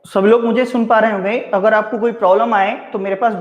सब लोग मुझे सुन पा रहे होंगे। अगर आपको कोई प्रॉब्लम आए तो मेरे पास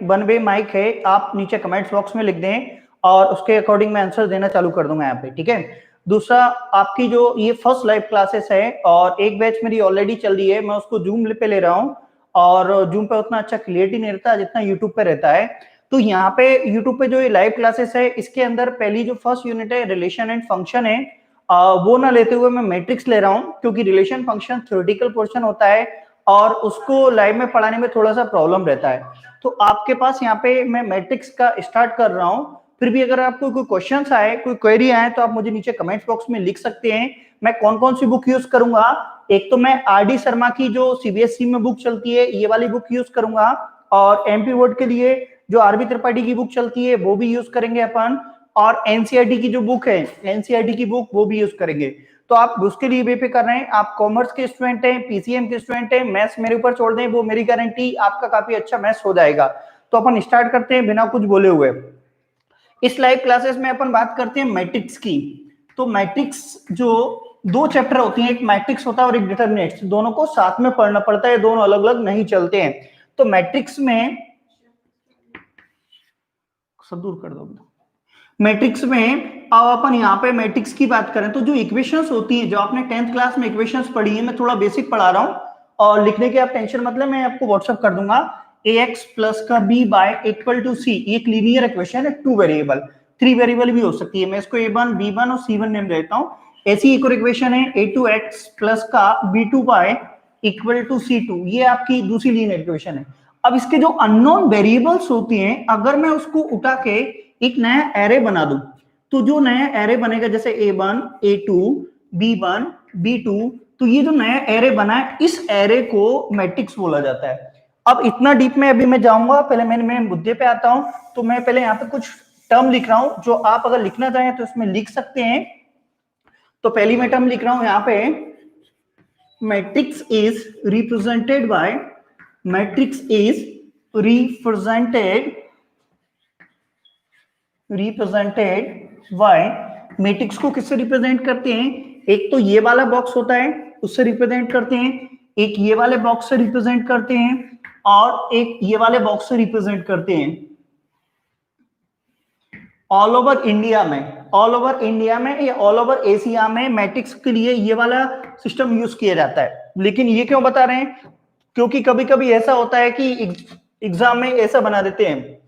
वन वे माइक है, आप नीचे कमेंट्स बॉक्स में लिख दें और उसके अकॉर्डिंग मैं आंसर देना चालू कर दूंगा यहाँ पे, ठीक है। दूसरा, आपकी जो ये फर्स्ट लाइव क्लासेस है और एक बैच मेरी ऑलरेडी चल रही है, मैं उसको जूम पे ले रहा हूँ और जूम पे उतना अच्छा क्लियरिटी नहीं रहता जितना यूट्यूब पे रहता है। तो यहाँ पे यूट्यूब पे जो ये लाइव क्लासेस है, इसके अंदर पहली जो फर्स्ट यूनिट है रिलेशन एंड फंक्शन है, वो ना लेते हुए मैं मैट्रिक्स ले रहा हूँ, क्योंकि रिलेशन फंक्शन थ्योरेटिकल पोर्शन होता है और उसको लाइव में पढ़ाने में थोड़ा सा प्रॉब्लम रहता है। तो आपके पास यहाँ पे मैं मैट्रिक्स का स्टार्ट कर रहा हूँ। फिर भी अगर आपको कोई क्वेश्चंस आए, कोई क्वेरी आए, तो आप मुझे नीचे कमेंट बॉक्स में लिख सकते हैं। मैं कौन कौन सी बुक यूज करूंगा, एक तो मैं आर.डी. शर्मा की जो सीबीएसई में बुक चलती है ये वाली बुक यूज करूंगा, और एमपी बोर्ड के लिए जो आरबी त्रिपाठी की बुक चलती है वो भी यूज करेंगे अपन, और एनसीईआरटी की जो बुक है एनसीईआरटी की बुक वो भी यूज करेंगे। तो आप उसके लिए वे पे कर रहे हैं, आप कॉमर्स के स्टूडेंट हैं, पीसीएम के स्टूडेंट हैं, मैथ्स मेरे ऊपर छोड़ दें, वो मेरी गारंटी आपका काफी अच्छा मैथ्स हो जाएगा। तो अपन स्टार्ट करते हैं बिना कुछ बोले हुए। इस लाइव क्लासेस में अपन बात करते हैं मैट्रिक्स की। तो मैट्रिक्स जो दो चैप्टर होती हैं, एक मैट्रिक्स होता है और एक डिटरमिनेंट्स, दोनों को साथ में पढ़ना पड़ता है, दोनों अलग अलग नहीं चलते हैं। तो मैट्रिक्स में सब दूर कर दो। मैट्रिक्स में अब अपन यहाँ पे मैट्रिक्स की बात करें तो जो इक्वेशंस होती हैं, जो आपने 10th क्लास में इक्वेशंस पढ़ी है, मैं थोड़ा बेसिक पढ़ा रहा हूँ और लिखने की आप टेंशन मतलब मैं आपको व्हाट्सएप कर दूंगा। ax प्लस का b by equal to c, एक लीनियर इक्वेशन है, 2 वेरिएबल, 3 वेरिएबल भी हो सकती है, मैं इसको a1 b1 और c1 नेम देता हूँ। ऐसी एक और इक्वेशन है a2x प्लस का b2 bye equal to c2, ये आपकी दूसरी लीनियर इक्वेशन है। अब इसके जो अननोन वेरिएबल्स होती हैं, अगर मैं उसको उठा के एक नया एरे बना दूं, तो जो नया एरे बनेगा जैसे a1 a2 b1 b2, तो ये जो नया एरे बना है इस एरे को मैट्रिक्स बोला जाता है। अब इतना डीप में अभी मैं जाऊंगा, पहले मैं मुद्दे पे आता हूं। तो मैं पहले यहाँ पे कुछ टर्म लिख रहा हूं, जो आप अगर लिखना चाहें तो इसमें लिख सकते हैं। तो पहली मैं टर्म लिख रहा हूं यहाँ पे, matrix is represented by, matrix is represented by, matrix को किससे रिप्रेजेंट करते हैं, एक तो ये वाला बॉक्स होता है उससे रिप्रेजेंट करते हैं, एक ये वाले बॉक्स से रिप्रेजेंट करते हैं, और एक ये वाले बॉक्स से रिप्रेजेंट करते हैं। ऑल ओवर इंडिया में या ऑल ओवर एशिया में मैट्रिक्स के लिए ये वाला सिस्टम यूज किया जाता है। लेकिन ये क्यों बता रहे हैं, क्योंकि कभी कभी ऐसा होता है कि एग्जाम में ऐसा बना देते हैं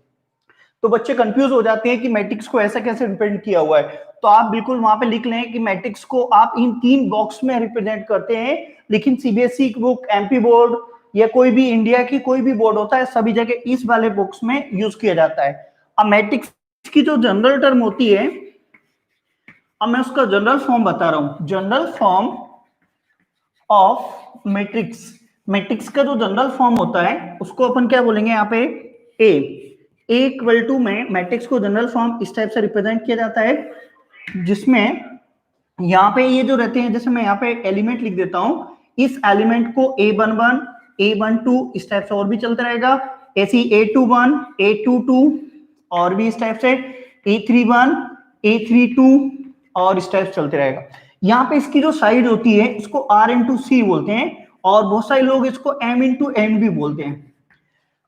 तो बच्चे कंफ्यूज हो जाते हैं कि मैट्रिक्स को ऐसा कैसे रिप्रेजेंट किया हुआ है। तो आप बिल्कुल वहां पे लिख लें कि मैट्रिक्स को आप इन 3 बॉक्स में रिप्रेजेंट करते हैं। लेकिन सीबीएसई की बुक, एमपी बोर्ड या कोई भी इंडिया की कोई भी बोर्ड होता है, सभी जगह इस वाले बॉक्स में यूज किया जाता है। अब मैट्रिक्स की जो जनरल टर्म होती है, अब मैं उसका जनरल फॉर्म बता रहा हूं, general form of matrix. Matrix का जो जनरल फॉर्म होता है उसको अपन क्या बोलेंगे यहाँ पे, ए इक्वल टू में मैट्रिक्स को जनरल फॉर्म इस टाइप से रिप्रेजेंट किया जाता है, जिसमें यहाँ पे ये जो रहते हैं, जैसे मैं यहाँ पे एलिमेंट लिख देता हूं, इस एलिमेंट को a11 a12 इस टाइप से और भी चलता रहेगा, ऐसी a21 a22 और भी इस टाइप से a31 a32 और इस टाइप से चलते रहेगा। यहाँ पे इसकी जो साइड होती है इसको r इंटू सी बोलते हैं, और बहुत सारे लोग इसको m इंटू एन भी बोलते हैं।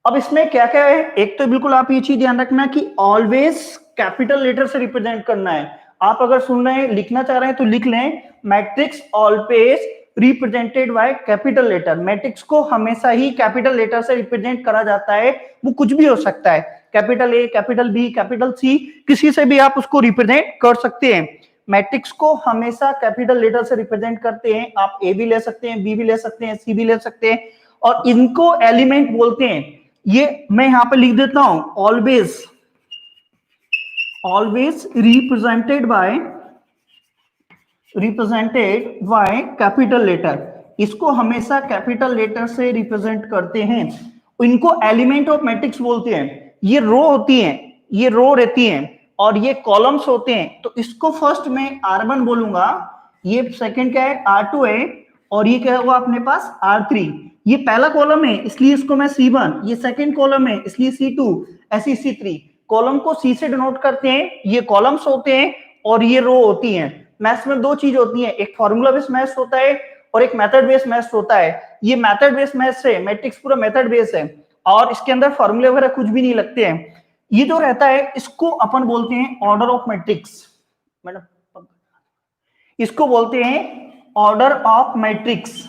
अब इसमें क्या क्या है, एक तो बिल्कुल आप ये चीज ध्यान रखना कि ऑलवेज कैपिटल लेटर से रिप्रेजेंट करना है। आप अगर सुन रहे हैं, लिखना चाह रहे हैं तो लिख लें, matrix always represented by capital letter. Matrix को हमेशा ही कैपिटल लेटर से रिप्रेजेंट करा जाता है, वो कुछ भी हो सकता है, capital A, capital B, capital C, किसी से भी आप उसको रिप्रेजेंट कर सकते हैं। मैट्रिक्स को हमेशा कैपिटल लेटर से रिप्रेजेंट करते हैं। आप ए भी ले सकते हैं, बी भी ले सकते हैं, सी भी ले सकते हैं, और इनको एलिमेंट बोलते हैं। ये मैं यहां पे लिख देता हूं, always represented by capital letter. इसको हमेशा कैपिटल लेटर से रिप्रेजेंट करते हैं, इनको एलिमेंट ऑफ मैट्रिक्स बोलते हैं। ये रो होती हैं, ये रो रहती हैं, और ये कॉलम्स होते हैं। तो इसको फर्स्ट में R1 बोलूंगा, ये सेकंड क्या है R2 है, और ये क्या होगा अपने पास R3। ये पहला कॉलम है इसलिए इसको मैं C1, ये सेकंड कॉलम है इसलिए C2, ऐसी C3। कॉलम को C से डिनोट करते हैं, ये कॉलम्स होते हैं और ये रो होती हैं। मैथ्स में 2 चीज होती हैं, एक फॉर्मूला बेस्ड मैथ्स होता है और एक मेथड बेस्ड मैथ्स होता है। ये मेथड बेस्ड मैथ्स है, मैट्रिक्स पूरा मेथड बेस्ड है और इसके अंदर फॉर्मूले वगैरह कुछ भी नहीं लगते हैं। ये जो रहता है इसको अपन बोलते हैं ऑर्डर ऑफ मैट्रिक्स। मैडम इसको बोलते हैं order of matrix,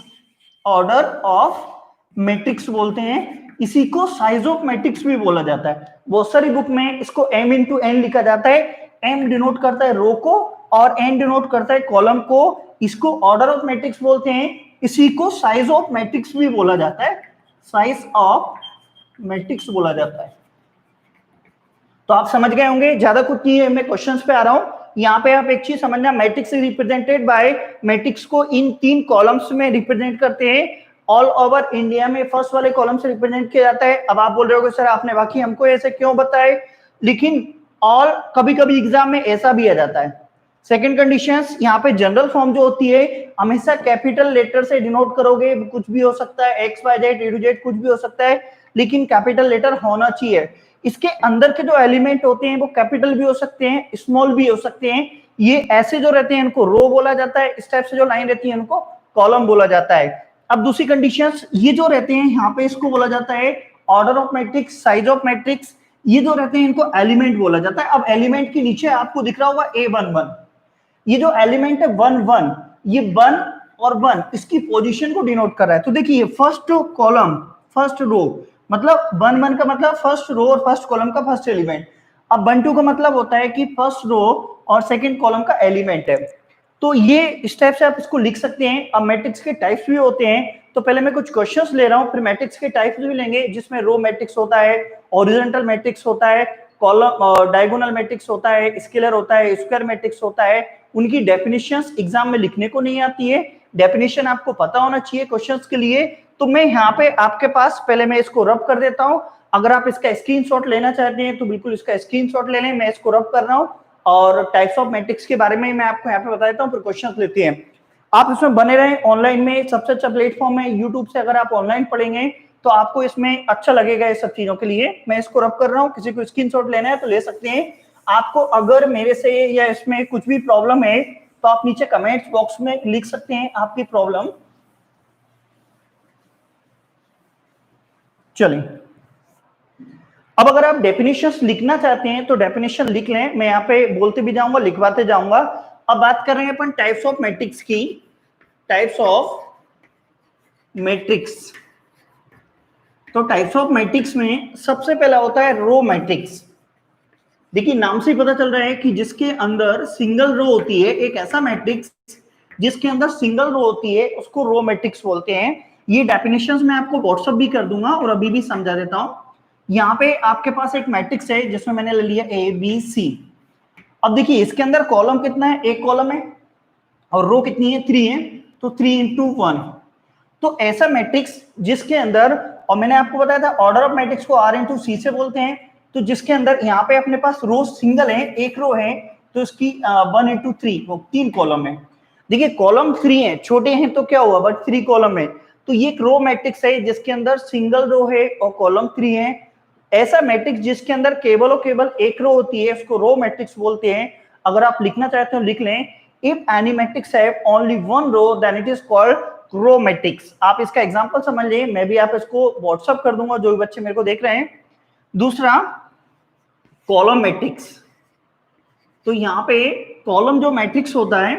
order of matrix बोलते हैं। इसी को साइज ऑफ मैट्रिक्स भी बोला जाता है। बहुत सारी बुक में इसको m इंटू एन लिखा जाता है। m डिनोट करता है रो को और n डिनोट करता है कॉलम को। इसको ऑर्डर ऑफ मैट्रिक्स बोलते हैं। इसी को साइज ऑफ मैट्रिक्स भी बोला जाता है, साइज ऑफ मैट्रिक्स बोला जाता है। तो आप समझ गए होंगे, ज्यादा कुछ नहीं है, मैं क्वेश्चंस पे आ रहा हूं। यहाँ पे आप एक चीज समझना, matrix is represented by, matrix को इन 3 कॉलम्स में रिप्रेजेंट करते हैं। ऑल ओवर इंडिया में फर्स्ट वाले कॉलम से रिप्रेजेंट किया जाता है। अब आप बोल रहे हो सर आपने बाकी हमको ऐसे क्यों बताए, लेकिन ऑल कभी कभी एग्जाम में ऐसा भी आ जाता है। सेकंड कंडीशंस, यहाँ पे जनरल फॉर्म जो होती है हमेशा कैपिटल लेटर से डिनोट करोगे, कुछ भी हो सकता है, X Y Z A to Z कुछ भी हो सकता है, लेकिन कैपिटल लेटर होना चाहिए। इसके अंदर के जो एलिमेंट होते हैं वो कैपिटल भी हो सकते हैं, स्मॉल भी हो सकते हैं। ये ऐसे जो रहते हैं इनको रो बोला जाता है, इस टाइप से जो लाइन रहती है इनको कॉलम बोला जाता है। अब दूसरी कंडीशंस, ये जो रहते हैं यहाँ पे इसको बोला जाता है order of matrix, size of matrix. ये जो रहते हैं इनको एलिमेंट बोला जाता है। अब एलिमेंट के नीचे आपको दिख रहा होगा A11, ये जो एलिमेंट है 1 1, ये 1 और 1 इसकी पोजीशन को डिनोट कर रहा है। तो देखिए फर्स्ट कॉलम फर्स्ट रो, मतलब 1 1 का मतलब फर्स्ट रो और फर्स्ट कॉलम का फर्स्ट एलिमेंट। अब 1 2 का मतलब होता है कि फर्स्ट रो और सेकंड कॉलम का एलिमेंट है। तो ये इस टाइप से आप इसको लिख सकते हैं। अब मैट्रिक्स के टाइप्स भी होते हैं, तो पहले मैं कुछ क्वेश्चंस ले रहा हूं, फिर मैट्रिक्स के टाइप्स भी लेंगे, जिसमें रो मैट्रिक्स होता है, हॉरिजॉन्टल मैट्रिक्स होता है, कॉलम डायगोनल मैट्रिक्स होता है, स्केलर होता है, स्क्वायर मैट्रिक्स होता है। उनकी डेफिनेशंस एग्जाम में लिखने को नहीं आती है, डेफिनेशन आपको पता होना चाहिए क्वेश्चंस के लिए। तो मैं यहाँ पे आपके पास पहले मैं इसको रब कर देता हूँ। अगर आप इसका स्क्रीनशॉट लेना चाहते हैं तो बिल्कुल इसका स्क्रीनशॉट ले लें, मैं इसको रब कर रहा हूँ और टाइप्स ऑफ मैट्रिक्स के बारे में मैं आपको यहाँ पे बता देता हूँ, फिर क्वेश्चन लेते हैं। आप इसमें बने रहें, ऑनलाइन में सबसे अच्छा प्लेटफॉर्म है यूट्यूब से। अगर आप ऑनलाइन पढ़ेंगे तो आपको इसमें अच्छा लगेगा, इस सब चीजों के लिए मैं इसको रब कर रहा हूँ। किसी को स्क्रीनशॉट लेना है तो ले सकते हैं। आपको अगर मेरे से या इसमें कुछ भी प्रॉब्लम है तो आप नीचे कमेंट्स बॉक्स में लिख सकते हैं आपकी प्रॉब्लम। चलिए, अब अगर आप डेफिनेशंस लिखना चाहते हैं तो डेफिनेशन लिख लें, मैं यहाँ पे बोलते भी जाऊंगा लिखवाते जाऊंगा। अब बात कर रहे हैं अपन टाइप्स ऑफ मैट्रिक्स की। टाइप्स ऑफ मैट्रिक्स, तो टाइप्स ऑफ मैट्रिक्स में सबसे पहला होता है रो मैट्रिक्स। देखिए नाम से ही पता चल रहा है कि जिसके अंदर सिंगल रो होती है, एक ऐसा मैट्रिक्स जिसके अंदर सिंगल रो होती है उसको रो मैट्रिक्स बोलते हैं। ये डेफिनेशंस मैं आपको व्हाट्सएप भी कर दूंगा और अभी भी समझा देता हूं। यहाँ पे आपके पास एक मैट्रिक्स है जिसमें मैंने ले लिया ABC। अब देखिए इसके अंदर कॉलम कितना है, एक कॉलम है, और रो कितनी है, 3 है, तो 3 into 1। तो ऐसा मैट्रिक्स जिसके अंदर, और मैंने आपको बताया था ऑर्डर ऑफ मैट्रिक्स को R into C से बोलते हैं, तो जिसके अंदर यहाँ पे अपने पास रो सिंगल है, एक रो है, तो इसकी 1 into 3, वो 3 कॉलम है। देखिए कॉलम 3 है, छोटे हैं तो क्या हुआ, बट 3 कॉलम है, तो ये एक रो मैट्रिक्स है जिसके अंदर सिंगल रो है और कॉलम 3 है। ऐसा मैट्रिक्स जिसके अंदर केवल और केवल एक रो होती है उसको रो मैट्रिक्स बोलते हैं। अगर आप लिखना चाहते हो लिख लें, if any matrix have only one row then it is called row matrix. आप इसका एग्जांपल समझ लें, मैं भी आप इसको व्हाट्सएप कर दूंगा जो भी बच्चे मेरे को देख रहे हैं। दूसरा कॉलम मैट्रिक्स, तो यहाँ पे कॉलम जो मैट्रिक्स होता है,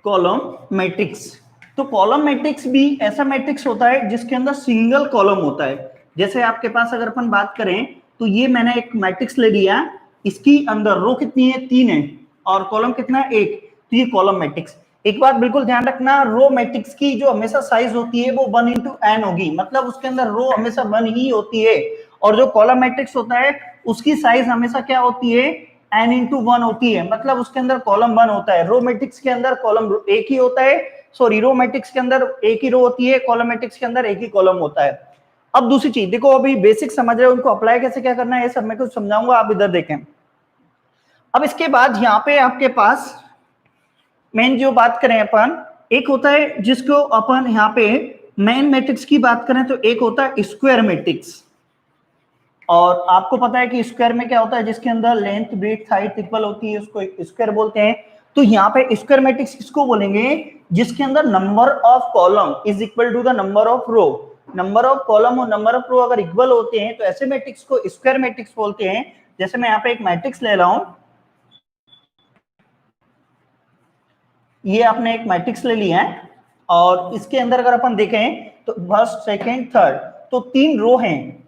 कॉलम मैट्रिक्स, तो कॉलम मैट्रिक्स भी ऐसा मैट्रिक्स होता है जिसके अंदर सिंगल कॉलम होता है। जैसे आपके पास अगर अपन बात करें तो ये मैंने एक मैट्रिक्स ले लिया, इसकी अंदर रो कितनी है, 3 है, और कॉलम कितना है, 1, तो ये कॉलम मैट्रिक्स। एक बात बिल्कुल ध्यान रखना, रो मैट्रिक्स की जो हमेशा साइज होती है वो 1 into n होगी, मतलब उसके अंदर रो हमेशा 1 ही होती है। और जो कॉलम मैट्रिक्स होता है उसकी साइज हमेशा क्या होती है, n into 1 होती है, मतलब उसके अंदर कॉलम 1 होता है। रो मैट्रिक्स के अंदर कॉलम एक ही होता है, सॉरी रो मैट्रिक्स के अंदर एक ही रो होती है, कॉलम मैट्रिक्स के अंदर एक ही कॉलम होता है। अब दूसरी चीज देखो, अभी बेसिक समझ रहे हो, उनको अप्लाई कैसे क्या करना है ये सब मैं कुछ समझाऊंगा, आप इधर देखें। अब इसके बाद यहाँ पे आपके पास मेन जो बात करें अपन, एक होता है जिसको अपन यहाँ पे मेन मैट्रिक्स की बात करें तो एक होता है स्क्वायर मैट्रिक्स। और आपको पता है कि स्क्वायर में क्या होता है, जिसके अंदर लेंथ ब्रेड्थ हाइट इक्वल होती है उसको स्क्वायर बोलते हैं। तो यहाँ पे स्क्वायर मैट्रिक्स किसको बोलेंगे, जिसके अंदर number of column is equal to the number of row. Number of column और नंबर ऑफ रो अगर इक्वल होते हैं तो ऐसे मैट्रिक्स को स्क्वायर मैट्रिक्स बोलते हैं। जैसे मैं यहाँ पे एक मैट्रिक्स ले रहा हूं, ये आपने एक मैट्रिक्स ले लिया है और इसके अंदर अगर अपन देखें तो फर्स्ट सेकेंड थर्ड, तो 3 रो हैं,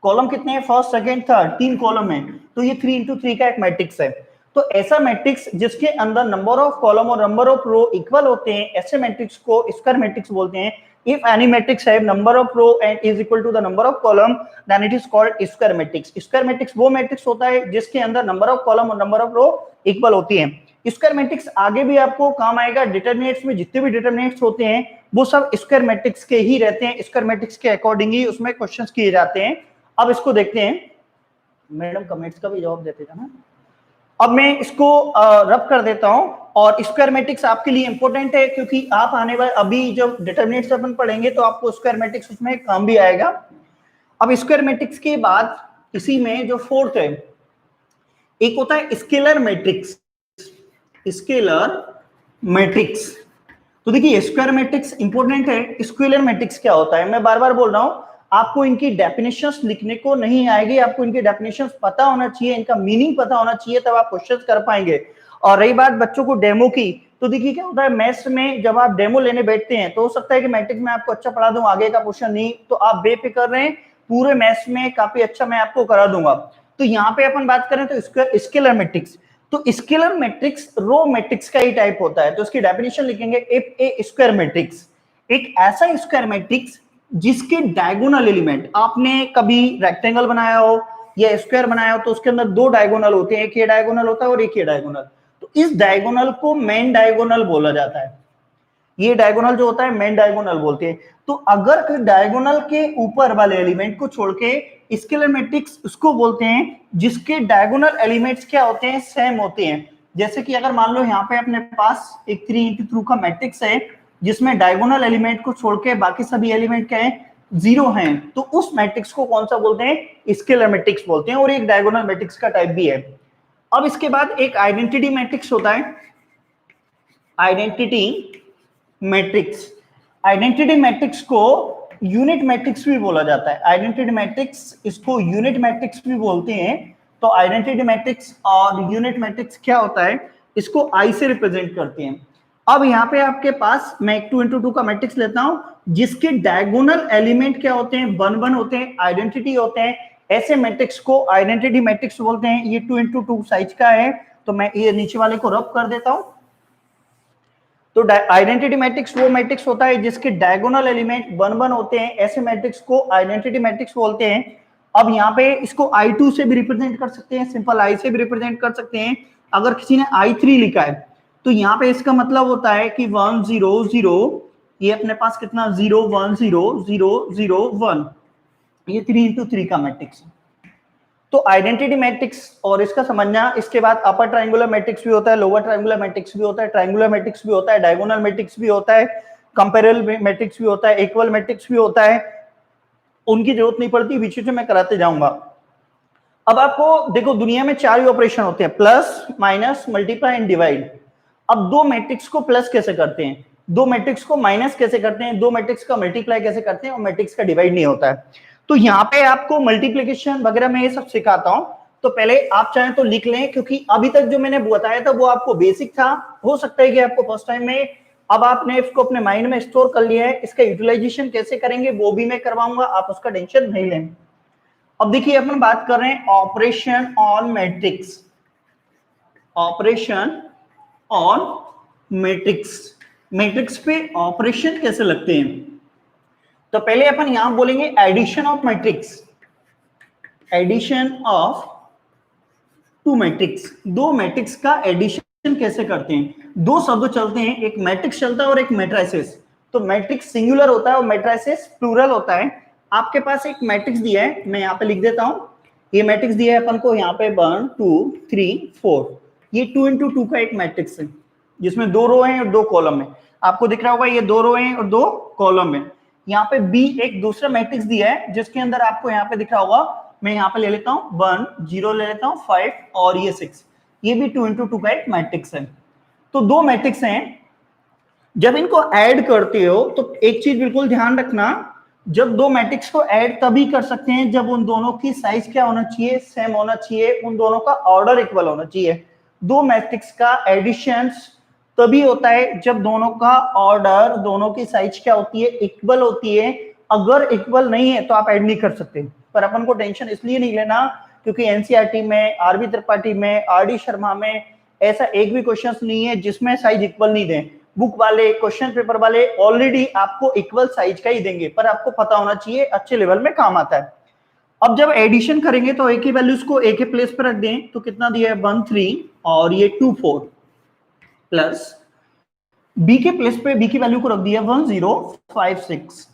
कॉलम कितने हैं, फर्स्ट सेकेंड थर्ड, 3 कॉलम हैं, तो ये 3 into 3 का एक मैट्रिक्स है। तो ऐसा मैट्रिक्स जिसके अंदर नंबर ऑफ कॉलम और नंबर ऑफ रो इक्वल होते हैं, ऐसे मैट्रिक्स को स्क्वायर मैट्रिक्स बोलते हैं। If any matrix have number of row and is equal to the number of column then it is called square matrix. Square matrix वो matrix होता है जिसके अंदर नंबर ऑफ कॉलम और नंबर ऑफ रो इक्वल होती है। Square matrix आगे भी आपको काम आएगा, डिटरमिनेंट्स में जितने भी डिटरमिनेंट्स होते हैं वो सब स्क्वायर मैट्रिक्स के ही रहते हैं, स्क्वायर मैट्रिक्स के अकॉर्डिंग ही उसमें क्वेश्चंस किए जाते हैं। अब इसको देखते हैं, मैडम कमेंट्स का भी जवाब देते थे ना। अब मैं इसको रब कर देता हूं, और स्क्वायर मैट्रिक्स आपके लिए इंपॉर्टेंट है क्योंकि आप आने वाले अभी जब डिटरमिनेंट्स अपन पढ़ेंगे तो आपको स्क्वायर मैट्रिक्स उसमें काम भी आएगा। अब स्क्वायर मैट्रिक्स के बाद इसी में जो फोर्थ है, एक होता है स्केलर मैट्रिक्स। स्केलर मैट्रिक्स, तो देखिए स्क्वायर मैट्रिक्स इंपॉर्टेंट है। स्केलर मैट्रिक्स क्या होता है, मैं बार बार बोल रहा हूं, आपको इनकी डेफिनेशंस लिखने को नहीं आएगी, आपको इनकी डेफिनेशंस पता होना चाहिए, इनका मीनिंग पता होना चाहिए, तब आप क्वेश्चंस कर पाएंगे। और रही बात बच्चों को डेमो की, तो देखिए क्या होता है, मैथ्स में जब आप डेमो लेने बैठते हैं तो हो सकता है कि मैट्रिक्स में आपको अच्छा पढ़ा दूं, आगे का क्वेश्चन नहीं, तो आप बेफिक्र रहें, पूरे मैथ्स में काफी अच्छा मैं आपको करा दूंगा। तो यहाँ पे अपन बात करें तो स्केलर मैट्रिक्स, तो स्केलर मैट्रिक्स रो मैट्रिक्स का ही टाइप होता है। तो इसकी डेफिनेशन लिखेंगे, इफ ए स्क्वायर मैट्रिक्स, एक ऐसा स्क्वायर मैट्रिक्स जिसके डायगोनल एलिमेंट, आपने कभी रेक्टेंगल बनाया हो या स्क्वायर बनाया हो तो उसके अंदर 2 डायगोनल होते हैं, एक ये डायगोनल होता है और एक ये डायगोनल, तो इस डायगोनल को मेन डायगोनल बोला जाता है। ये डायगोनल जो होता है मेन डायगोनल बोलते हैं। तो अगर डायगोनल के ऊपर वाले एलिमेंट को छोड़ के स्केलर मैट्रिक्स उसको बोलते हैं जिसके डायगोनल एलिमेंट्स क्या होते हैं, सेम होते हैं। जैसे कि अगर मान लो यहाँ पे अपने पास एक 3 into 3 का मैट्रिक्स है जिसमें डायगोनल एलिमेंट को छोड़ के बाकी सभी एलिमेंट क्या है, 0 हैं, तो उस मैट्रिक्स को कौन सा बोलते हैं, स्केलर मैट्रिक्स बोलते हैं, और एक डायगोनल मैट्रिक्स का टाइप भी है। अब इसके बाद एक आइडेंटिटी मैट्रिक्स होता है, आइडेंटिटी मैट्रिक्स। आइडेंटिटी मैट्रिक्स को यूनिट मैट्रिक्स भी बोला जाता है, आइडेंटिटी मैट्रिक्स इसको यूनिट मैट्रिक्स भी बोलते हैं। तो आइडेंटिटी मैट्रिक्स और यूनिट मैट्रिक्स क्या होता है, इसको आई से रिप्रेजेंट करते हैं। अब यहाँ पे आपके पास मैं एक 2 into 2 का मैट्रिक्स लेता हूं जिसके डायगोनल एलिमेंट क्या होते हैं, 1 1 होते हैं, आइडेंटिटी होते हैं, ऐसे मैट्रिक्स को आइडेंटिटी मैट्रिक्स बोलते हैं। ये 2 into 2 साइज का है, तो मैं ये नीचे वाले को रब कर देता हूं। तो आइडेंटिटी मैट्रिक्स वो मैट्रिक्स होता है जिसके डायगोनल एलिमेंट 1 1 होते हैं, ऐसे मैट्रिक्स को आइडेंटिटी मैट्रिक्स बोलते हैं। अब यहाँ पे इसको I2 से भी रिप्रेजेंट कर सकते हैं, सिंपल I से भी रिप्रेजेंट कर सकते हैं। अगर किसी ने I3 लिखा है तो यहाँ पे इसका मतलब होता है कि 1 0 0, ये अपने पास कितना 0 1 0 0 0 1, ये 3 into 3 का मैट्रिक्स। तो आइडेंटिटी मैट्रिक्स और इसका समझना, इसके बाद अपर ट्रायंगुलर मैट्रिक्स भी होता है, लोअर ट्रायंगुलर मैट्रिक्स भी होता है, ट्रायंगुलर मैट्रिक्स भी होता है, डायगोनल मैट्रिक्स भी होता है, कंपेरेबल मैट्रिक्स भी होता है, इक्वल मैट्रिक्स भी होता है। उनकी जरूरत नहीं पड़ती, बीच में मैं कराते जाऊंगा। अब आपको देखो दुनिया में 4 ही ऑपरेशन होते हैं, plus minus multiply and divide. अब 2 मैट्रिक्स को प्लस कैसे करते हैं, 2 मैट्रिक्स को माइनस कैसे करते हैं, 2 मैट्रिक्स का मल्टीप्लाई कैसे करते हैं, और मैट्रिक्स का डिवाइड नहीं होता है। तो यहाँ पे आपको मल्टीप्लिकेशन वगैरह मैं ये सब सिखाता हूं, तो पहले आप चाहें तो लिख लें, क्योंकि अभी तक जो मैंने बताया था वो आपको बेसिक था, हो सकता है कि आपको फर्स्ट टाइम में, अब आपने इसको अपने माइंड में स्टोर कर लिया है, इसका यूटिलाइजेशन कैसे करेंगे वो भी मैं करवाऊंगा, आप उसका टेंशन नहीं लें। अब देखिए अपन बात कर रहे हैं operation on matrix, operation on matrix, matrix पे ऑपरेशन कैसे लगते हैं। तो पहले अपन यहां बोलेंगे addition of matrix, addition of 2 matrix, 2 matrix का एडिशन कैसे करते हैं। 2 शब्द चलते हैं, एक मैट्रिक्स चलता है और एक मैट्रिसेस। तो मैट्रिक्स सिंगुलर होता है और मैट्रिसेस प्लूरल होता है। आपके पास एक मैट्रिक्स दिया है, मैं यहाँ पे लिख देता हूं, ये मैट्रिक्स दिया है अपन को यहाँ पे 1 2 3 4, ये 2 into 2 का एक मैट्रिक्स है जिसमें 2 रो हैं और 2 कॉलम है। आपको दिख रहा होगा ये 2 रो हैं और 2 कॉलम है। यहाँ पे बी एक दूसरा मैट्रिक्स दिया है जिसके अंदर आपको यहाँ पे दिख रहा होगा, मैं यहाँ पे ले लेता हूँ 1 0 ले लेता हूँ 5 और ये 6, ये भी 2 into 2 का एक मैट्रिक्स है। तो दो मैट्रिक्स हैं, जब इनको ऐड करते हो तो एक चीज बिल्कुल ध्यान रखना, जब दो मैट्रिक्स को ऐड तभी कर सकते हैं जब उन दोनों की साइज क्या होना चाहिए, सेम होना चाहिए, उन दोनों का ऑर्डर इक्वल होना चाहिए। दो मैट्रिक्स का एडिशन तभी होता है जब दोनों का ऑर्डर, दोनों की साइज क्या होती है, इक्वल होती है। अगर इक्वल नहीं है तो आप ऐड नहीं कर सकते। पर अपन को टेंशन इसलिए नहीं लेना क्योंकि एनसीईआरटी में, आरबी त्रिपाठी में, आरडी शर्मा में ऐसा एक भी क्वेश्चन नहीं है जिसमें साइज इक्वल नहीं दें। बुक वाले, क्वेश्चन पेपर वाले ऑलरेडी आपको इक्वल साइज का ही देंगे, पर आपको पता होना चाहिए, अच्छे लेवल में काम आता है। अब जब एडिशन करेंगे तो ए की वैल्यूज को ए के प्लेस पर रख दें, तो कितना दिया है 1 3 और ये 2 4 प्लस बी के प्लेस पे बी की वैल्यू को रख दिया 1 0 5 6।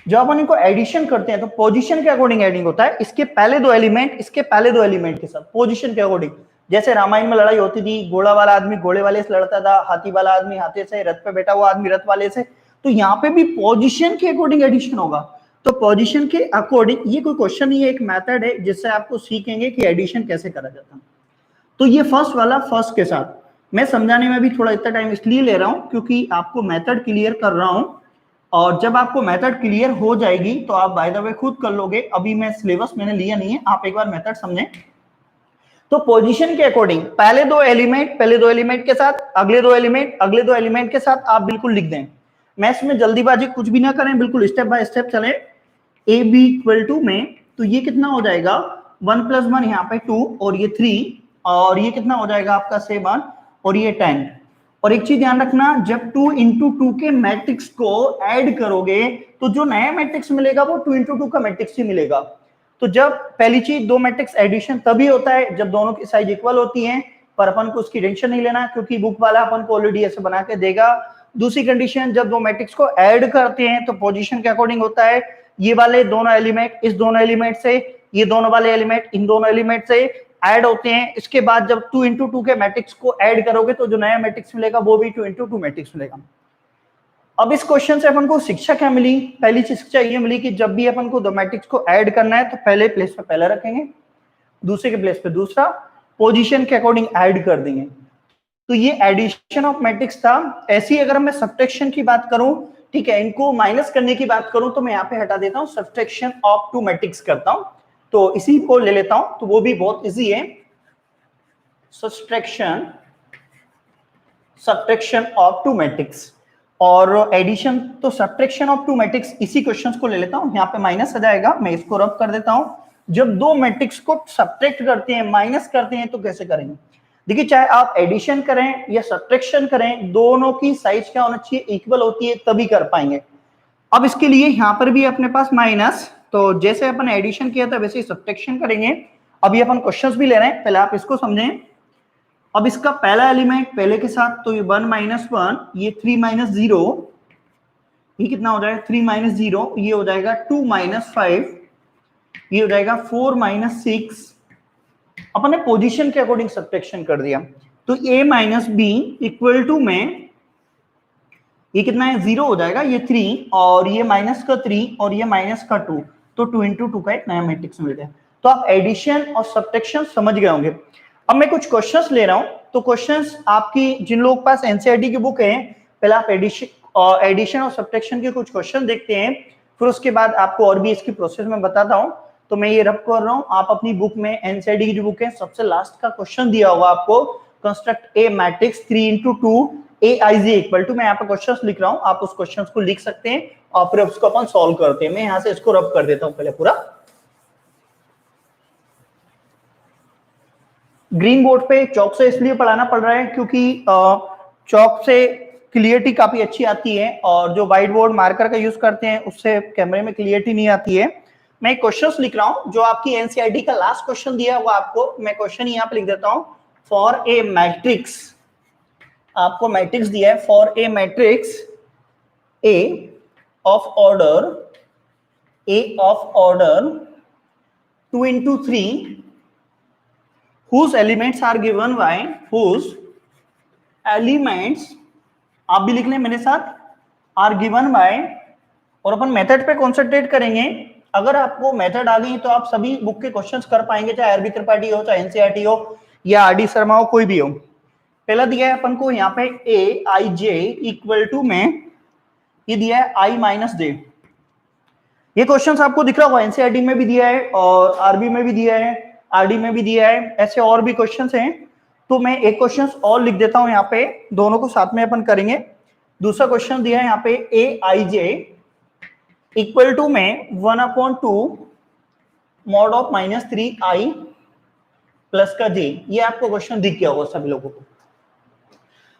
जब अपन इनको एडिशन करते हैं तो पोजीशन के अकॉर्डिंग एडिंग होता है, इसके पहले दो एलिमेंट, इसके पहले दो एलिमेंट के साथ पोजीशन के अकॉर्डिंग। जैसे रामायण में लड़ाई होती थी, घोड़ा वाला आदमी घोड़े वाले से लड़ता था, हाथी वाला आदमी हाथी से, रथ पे बैठा हुआ आदमी रथ वाले से, तो यहाँ पे भी पोजीशन के अकॉर्डिंग एडिशन होगा। तो पोजीशन के अकॉर्डिंग, ये कोई क्वेश्चन नहीं है, एक मेथड है जिससे आपको सीखेंगे कि एडिशन कैसे करा जाता है। तो ये फर्स्ट वाला फर्स्ट के साथ मैं समझाने में भी थोड़ा इतना टाइम इसलिए ले रहा हूं क्योंकि आपको मेथड क्लियर कर रहा हूं, और जब आपको मेथड क्लियर हो जाएगी तो आप बाय द वे खुद कर लोगे। अभी मैं सिलेबस मैंने लिया नहीं है, आप एक बार मेथड समझें। तो पोजीशन के अकॉर्डिंग पहले दो एलिमेंट के साथ, अगले दो एलिमेंट के साथ आप बिल्कुल लिख दें। मैं इसमें जल्दीबाजी कुछ भी ना करें, बिल्कुल स्टेप बाय स्टेप चले। ए बी इक्वल टू में तो ये कितना हो जाएगा 1 + 1 यहाँ पे 2 और ये 3, और ये कितना हो जाएगा आपका 7 और ये 10। और एक चीज ध्यान रखना, जब 2 × 2 के मैट्रिक्स को ऐड करोगे तो जो नया मैट्रिक्स मिलेगा वो 2 × 2 का मैट्रिक्स ही मिलेगा। तो जब पहली चीज, दो मैट्रिक्स एडिशन तभी होता है जब दोनों की साइज इक्वल होती है, पर अपन को उसकी टेंशन नहीं लेना क्योंकि बुक वाला अपन को ऑलरेडी ऐसे बना के देगा। दूसरी कंडीशन, जब दो मैट्रिक्स को ऐड करते हैं तो पोजीशन के अकॉर्डिंग होता है। ये वाले दोनों एलिमेंट इस दोनों एलिमेंट से, ये दोनों वाले एलिमेंट इन दोनों एलिमेंट से ऐड होते हैं। इसके बाद जब 2 × 2 के मैट्रिक्स को ऐड करोगे तो जो नया मैट्रिक्स मिलेगा वो भी 2 × 2 मैट्रिक्स मिलेगा। अब इस क्वेश्चन से अपन को शिक्षा क्या मिली? पहली शिक्षा ये मिली कि जब भी अपन को दो मैट्रिक्स को ऐड करना है तो पहले प्लेस पे पहला रखेंगे, दूसरे के प्लेस पे दूसरा, पोजीशन के अकॉर्डिंग ऐड कर देंगे। तो ये एडिशन ऑफ मैट्रिक्स था। ऐसी अगर मैं सब्ट्रैक्शन की बात करूं, ठीक है, इनको माइनस करने की बात करूं तो मैं यहाँ पे हटा देता हूं, सब्ट्रैक्शन ऑफ 2 मैट्रिक्स करता हूं। तो इसी को ले लेता हूं, तो वो भी बहुत इजी है, सब्ट्रैक्शन ऑफ 2 मैट्रिक्स। और एडिशन तो सब्ट्रैक्शन ऑफ 2 मैट्रिक्स, इसी क्वेश्चंस को ले लेता हूं, यहाँ पे माइनस आ जाएगा, मैं इसको रब कर देता हूं। जब दो मैट्रिक्स को सब्ट्रैक्ट करते हैं, माइनस करते हैं, तो कैसे करेंगे? देखिए, चाहे आप एडिशन करें या सब्ट्रैक्शन करें, दोनों की साइज क्या होना चाहिए, इक्वल होती है, तभी कर पाएंगे। अब इसके लिए यहाँ पर भी अपने पास माइनस, तो जैसे अपन एडिशन किया था वैसे ही सब्ट्रैक्शन करेंगे। अभी अपन क्वेश्चंस भी ले रहे हैं, पहले आप इसको समझें। अब इसका पहला एलिमेंट पहले के साथ, तो ये 1 - 1, ये 3 - 0, ये कितना हो जाएगा 3 - 0, ये हो जाएगा 2 - 5, ये हो जाएगा 4 - 6। अपन ने पोजीशन के अकॉर्डिंग सब्ट्रैक्शन कर दिया। तो a - b इक्वल टू में ये कितना है 0 हो जाएगा, ये 3 और ये माइनस का 3 और ये माइनस का 2, तो 2 × 2 का एक नया मैट्रिक्स मिल गया। तो आप एडिशन और सब्ट्रैक्शन समझ गए होंगे। अब मैं कुछ क्वेश्चंस ले रहा हूं, तो क्वेश्चंस आपकी, जिन लोगों के पास एनसीईआरटी की बुक है, पहले आप एडिशन और सब्ट्रैक्शन के कुछ क्वेश्चन देखते हैं, फिर उसके बाद आपको और भी इसकी प्रोसेस में बताता हूं। तो मैं ये रब कर रहा हूं, आप अपनी बुक में, एनसीईआरटी की जो बुक है, सबसे लास्ट का क्वेश्चन दिया होगा आपको, construct a matrix 3 × 2 aij equal to, मैं यहाँ पे क्वेश्चंस लिख रहा हूं, आप उस क्वेश्चंस को लिख सकते हैं और फिर उसको अपन सॉल्व करते हैं। मैं यहाँ से इसको रब कर देता हूं पहले पूरा। ग्रीन बोर्ड पे चौक से इसलिए पढ़ाना पड़ रहा है क्योंकि चौक से क्लियरिटी काफी अच्छी आती है, और जो व्हाइट बोर्ड मार्कर का यूज करते हैं उससे कैमरे में क्लियरिटी नहीं आती है। मैं क्वेश्चंस लिख रहा हूं जो आपकी एनसीईआरटी का लास्ट क्वेश्चन दिया हुआ आपको, मैं क्वेश्चन यहाँ पे लिख देता हूं। फॉर ए मैट्रिक्स, आपको मैट्रिक्स दिया है, for a matrix A of order 2 × 3 whose elements are given by, whose elements, आप भी लिख लें मेरे साथ, are given by, और अपन मेथड पे कॉन्सेंट्रेट करेंगे। अगर आपको मेथड आ गई तो आप सभी बुक के क्वेश्चंस कर पाएंगे, चाहे आरबी त्रिपाठी हो, चाहे एनसीईआरटी हो, या आरडी शर्मा हो, कोई भी हो। पहला दिया है अपन को यहाँ पे ए आई जे इक्वल टू में ये दिया है आई माइनस जे। ये क्वेश्चन आपको दिख रहा होगा, एनसीईआरटी में भी दिया है और आरबी में भी दिया है, आरडी में भी दिया है, ऐसे और भी क्वेश्चंस हैं। तो मैं एक क्वेश्चन और लिख देता हूं यहाँ पे, दोनों को साथ में अपन करेंगे। दूसरा क्वेश्चन दिया है यहाँ पे ए आई जे इक्वल टू में 1/2 मॉड ऑफ -3 आई प्लस का जे। ये आपको क्वेश्चन दिख गया होगा सभी लोगों को।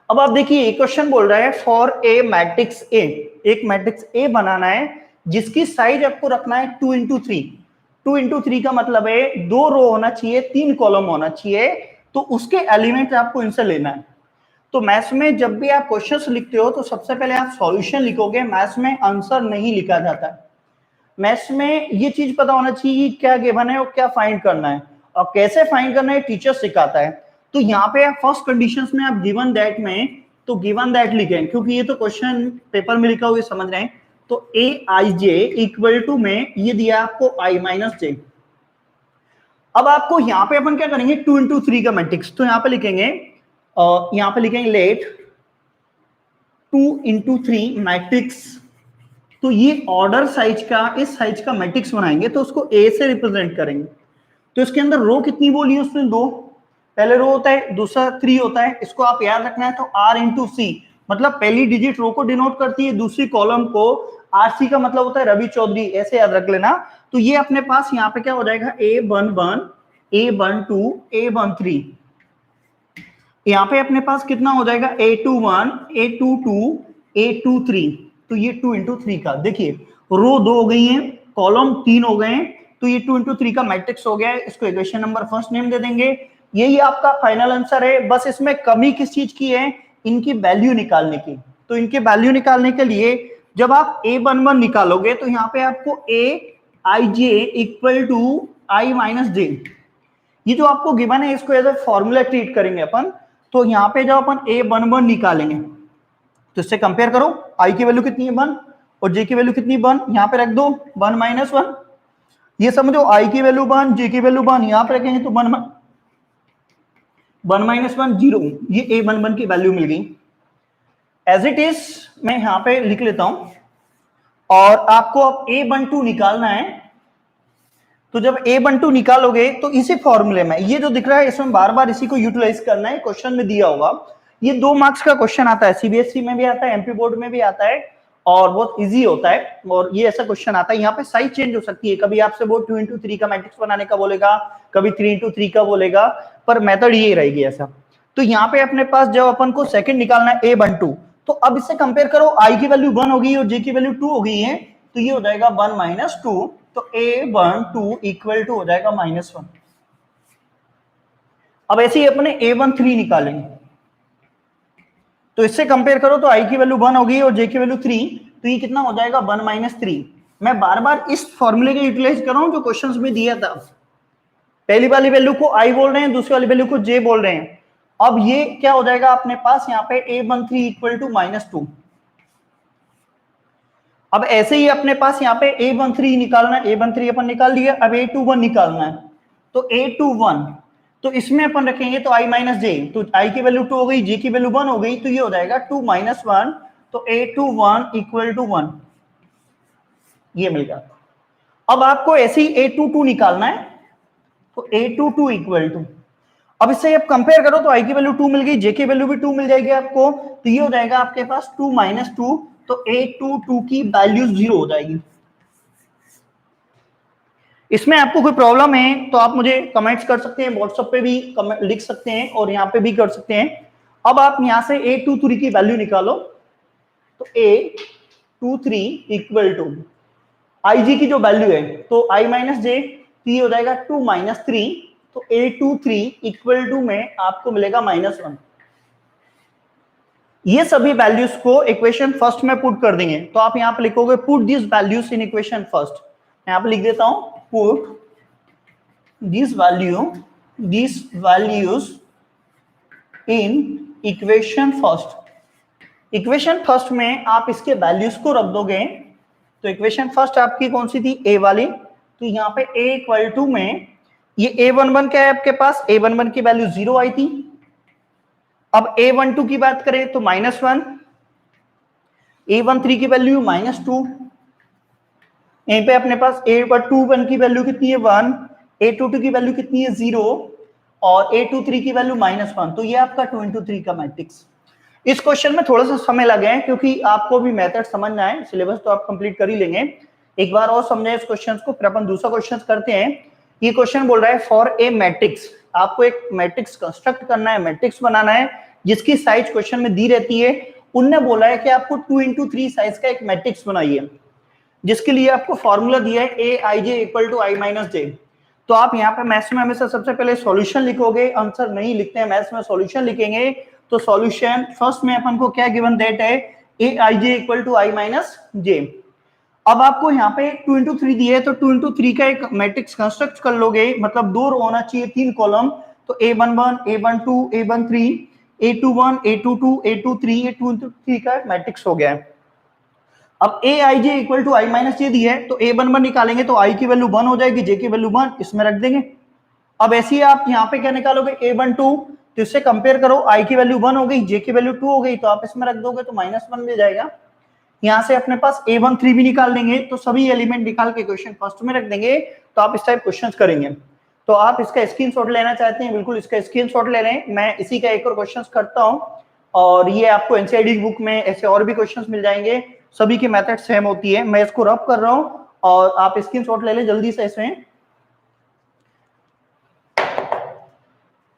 अब आप देखिए क्वेश्चन बोल रहा है फॉर ए मैट्रिक्स ए, एक मैट्रिक्स ए बनाना है जिसकी साइज आपको रखना है 2 into 3। 2 into 3 का मतलब है 2 रो होना चाहिए, 3 कॉलम होना चाहिए, तो उसके एलिमेंट आपको इनसे लेना है। तो मैथ्स में जब भी आप क्वेश्चंस लिखते हो तो सबसे पहले आप सॉल्यूशन लिखोगे, मैथ्स में आंसर नहीं लिखा जाता है। मैथ्स में ये चीज पता होना चाहिए कि क्या गिवन है और क्या फाइंड करना है और कैसे फाइंड करना है टीचर सिखाता है। तो यहाँ पे फर्स्ट कंडीशंस में आप गिवन दैट में तो गिवन दैट लिखें, क्योंकि ये तो क्वेश्चन पेपर में लिखा हुआ समझ रहे हैं। तो ए आई जे इक्वल टू में ये दिया आपको आई माइनस जे। अब आपको यहाँ पे अपन क्या करेंगे 2 into 3 का मैट्रिक्स, तो यहाँ पे लिखेंगे यहाँ पे लिखेंगे लेट 2 into 3 मैट्रिक्स। तो ये ऑर्डर साइज का, इस साइज का मैट्रिक्स बनाएंगे तो उसको ए से रिप्रेजेंट करेंगे। तो इसके अंदर रो कितनी बोली है उसने? 2। पहले रो होता है, दूसरा 3 होता है, इसको आप याद रखना है। तो आर इंटू सी मतलब पहली डिजिट रो को डिनोट करती है, दूसरी कॉलम को। आरसी का मतलब होता है रवि चौधरी, ऐसे याद रख लेना। तो ये अपने पास यहाँ पे क्या हो जाएगा A11 A12 A13। यहाँ पे अपने पास कितना हो जाएगा A21 A22 A23। तो ये 2 into 3 का, देखिए रो 2 हो गई है, कॉलम 3 हो गए हैं, तो ये 2 into 3 का मैट्रिक्स हो गया है। इसको इक्वेशन नंबर फर्स्ट नेम दे देंगे। यही आपका फाइनल आंसर है। बस इसमें कमी किस चीज की है? इनकी वैल्यू निकालने की। तो इनके वैल्यू निकालने के लिए जब आप A11 निकालोगे तो यहाँ पे आपको A I J equal to I minus J, ये जो आपको गिवन है इसको एज ए फॉर्मूला ट्रीट करेंगे अपन। तो यहाँ पे जब अपन A11 निकालेंगे तो इससे कंपेयर करो, आई की वैल्यू कितनी है 1 और जे की वैल्यू कितनी 1, यहाँ पे रख दो 1 माइनस 1। ये समझो आई की वैल्यू 1 जे की वैल्यू 1, यहाँ पे रखेंगे तो 1 माइनस 1 0। ये A11 की वैल्यू मिल गई। एज इट इज मैं यहाँ पे लिख लेता हूं और आपको अब A12 निकालना है। तो जब A12 निकालोगे तो इसी फॉर्मूले में ये जो दिख रहा है इसमें बार बार इसी को यूटिलाइज करना है। क्वेश्चन में दिया होगा, ये 2 मार्क्स का क्वेश्चन आता है, सीबीएसई में भी आता है, एमपी बोर्ड में भी आता है और बहुत इजी होता है। और ये ऐसा क्वेश्चन आता है, यहाँ पे साइज चेंज हो सकती है, कभी आपसे वो 2 into 3 का मैट्रिक्स बनाने का बोलेगा, कभी 3 into 3 का बोलेगा, पर मेथड ये रहेगी ऐसा। तो यहाँ पे अपने पास जब अपन को सेकंड निकालना है A12, तो अब इससे कंपेयर करो, आई की वैल्यू 1 हो गई और जे की वैल्यू 2 हो गई है, तो ये हो जाएगा 1 माइनस 2। तो A12 इक्वल टू हो जाएगा -1। अब ऐसे ही अपने A13 निकालेंगे, तो इससे कंपेयर करो तो आई की वैल्यू 1 हो गई और जे की वैल्यू 3, तो ये कितना हो जाएगा 1 माइनस 3। मैं बार बार इस फॉर्मूले का यूटिलाइज कर रहा हूं जो क्वेश्चंस में दिया था। पहली वाली वैल्यू को आई बोल रहे हैं, दूसरी वाली वैल्यू को जे बोल रहे हैं। अब ये क्या हो जाएगा अपने पास यहाँ पे A13 इक्वल टू -2। अब ऐसे ही अपने पास यहाँ पे A13 निकालना है, A13 अपन निकाल लिया, अब A21 निकालना है। तो A21 तो इसमें अपन रखेंगे तो i माइनस जे, तो i की वैल्यू 2 हो गई, j की वैल्यू 1 हो गई, तो ये हो जाएगा 2 माइनस 1। तो A21 इक्वल टू 1 ये मिल गया। अब आपको ऐसे ही A22 निकालना है, तो A22 इक्वल टू, अब इससे आप कंपेयर करो तो i की वैल्यू 2 मिल गई, j की वैल्यू भी 2 मिल जाएगी आपको, तो ये हो जाएगा आपके पास 2 माइनस 2। तो A22 की वैल्यू 0 हो जाएगी। इसमें आपको कोई प्रॉब्लम है तो आप मुझे कमेंट्स कर सकते हैं, व्हाट्सएप पे भी लिख सकते हैं और यहाँ पे भी कर सकते हैं। अब आप यहाँ से A23 की वैल्यू निकालो, तो A23 इक्वल टू आई जी की जो वैल्यू है तो i माइनस जे, ये हो जाएगा 2 माइनस 3। तो A23 इक्वल टू में आपको मिलेगा -1। ये सभी वैल्यूज को इक्वेशन फर्स्ट में पुट कर देंगे। तो आप यहाँ पे लिखोगे put this values in equation first. यहाँ पे लिख देता हूं put this values in equation first. Equation first में आप इसके वैल्यूज को रख दोगे। तो इक्वेशन फर्स्ट आपकी कौन सी थी? ए वाली। तो यहाँ पे a इक्वल टू में ये A11 क्या है आपके पास? A11 की वैल्यू 0 आई थी, अब A12 की बात करें तो -1, A13 की वैल्यू -2, यहीं पे अपने पास A21 की वैल्यू कितनी है 1, A22 की वैल्यू कितनी है 0 और A23 की वैल्यू -1। तो ये आपका 2 into 3 का मैट्रिक्स। इस क्वेश्चन में थोड़ा सा समय लगे है क्योंकि आपको भी मेथड समझना है, सिलेबस तो आप कंप्लीट कर ही लेंगे। एक बार और समझें इस क्वेश्चन को, फिर अपन दूसरा क्वेश्चन करते हैं। ये क्वेश्चन बोल रहा है फॉर ए मैट्रिक्स, आपको एक मैट्रिक्स कंस्ट्रक्ट करना है, मैट्रिक्स बनाना है जिसकी साइज क्वेश्चन में दी रहती है। उनने बोला है कि आपको 2 into 3 साइज का एक मैट्रिक्स बनाइए, जिसके लिए आपको फॉर्मूला दिया है ए आई J equal to I minus जे। तो आप यहाँ पे मैथ्स में हमेशा सबसे पहले सॉल्यूशन लिखोगे, आंसर नहीं लिखते हैं मैथ्स में, सॉल्यूशन लिखेंगे। तो सॉल्यूशन फर्स्ट में अपन को क्या गिवन दैट है, ए आई J equal to I minus जे। अब आपको यहाँ पे 2 into 3 दिए है, तो 2 into 3 का एक मैट्रिक्स कंस्ट्रक्ट कर लोगे, मतलब 2 रो होना चाहिए, 3 कॉलम। तो A11, A12, A13, A21, A22, A23, ये 2 into 3 का मैट्रिक्स हो गया है। अब ए आई J equal to I minus जे दिया है, तो A11 निकालेंगे तो आई की वैल्यू 1 हो जाएगी, जे की वैल्यू 1, इसमें रख देंगे। अब ऐसे ही आप यहाँ पे क्या निकालोगे A12, तो इससे कंपेयर करो, आई की वैल्यू 1 हो गई, जे की वैल्यू 2 हो गई, तो आप इसमें रख दोगे तो -1 मिल जाएगा। यहाँ से अपने पास A13 भी निकाल देंगे, तो सभी एलिमेंट निकाल के क्वेश्चन फर्स्ट में रख देंगे। तो आप इस टाइप क्वेश्चन करेंगे। तो आप इसका स्क्रीनशॉट लेना चाहते हैं, बिल्कुल इसका स्क्रीनशॉट ले लें। मैं इसी का एक और क्वेश्चन करता हूँ, और ये आपको एनसीईआरटी बुक में ऐसे और भी क्वेश्चन मिल जाएंगे, सभी की मेथड सेम होती है। मैं इसको रब कर रहा हूँ और आप स्क्रीनशॉट ले लें जल्दी से इसमें।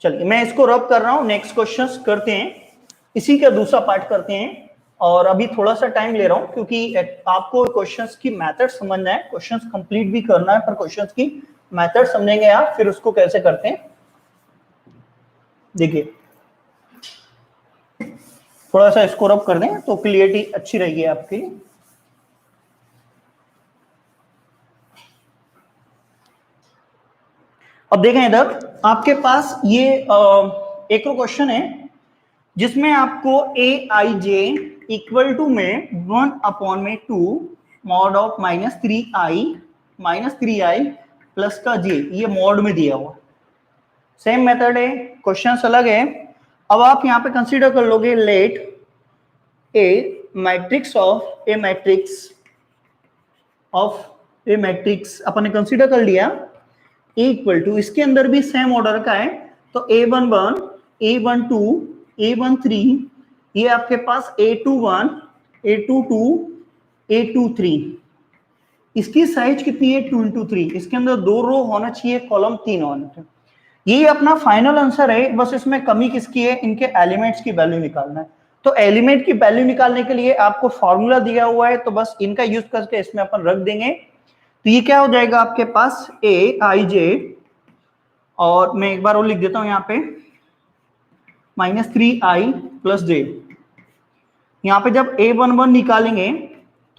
चलिए मैं इसको रब कर रहा हूँ, नेक्स्ट क्वेश्चंस करते हैं, इसी का दूसरा पार्ट करते हैं। और अभी थोड़ा सा टाइम ले रहा हूँ क्योंकि आपको क्वेश्चंस की मेथड समझना है, क्वेश्चंस कंप्लीट भी करना है, पर क्वेश्चंस की मेथड समझेंगे आप, फिर उसको कैसे करते हैं। देखिए थोड़ा सा इसको रब कर दें तो क्लियरिटी अच्छी रहेगी आपकी। अब देखें इधर आपके पास ये एक क्वेश्चन है जिसमें आपको ए आई जे इक्वल टू में 1/2 मॉड ऑफ -3i प्लस का जे, ये मॉड में दिया हुआ। सेम मेथड है, क्वेश्चन अलग है। अब आप यहाँ पे कंसीडर कर लोगे, लेट ए मैट्रिक्स अपन ने कंसीडर कर लिया, इक्वल टू, इसके अंदर भी सेम ऑर्डर का है, तो A11, A12, A13, ये आपके पास A21, A22, A23, इसकी साइज कितनी है 2 into 3, इसके अंदर 2 रो होना चाहिए, कॉलम 3 होना चाहिए। ये अपना फाइनल आंसर है, बस इसमें कमी किसकी है, इनके एलिमेंट्स की वैल्यू निकालना है। तो एलिमेंट की वैल्यू निकालने के लिए आपको फॉर्मूला दिया हुआ है, तो बस इनका यूज करके इसमें अपन रख देंगे। तो ये क्या हो जाएगा आपके पास, ए आई जे, और मैं एक बार और लिख देता हूं यहाँ पे, -3i प्लस जे। यहाँ पे जब A11 निकालेंगे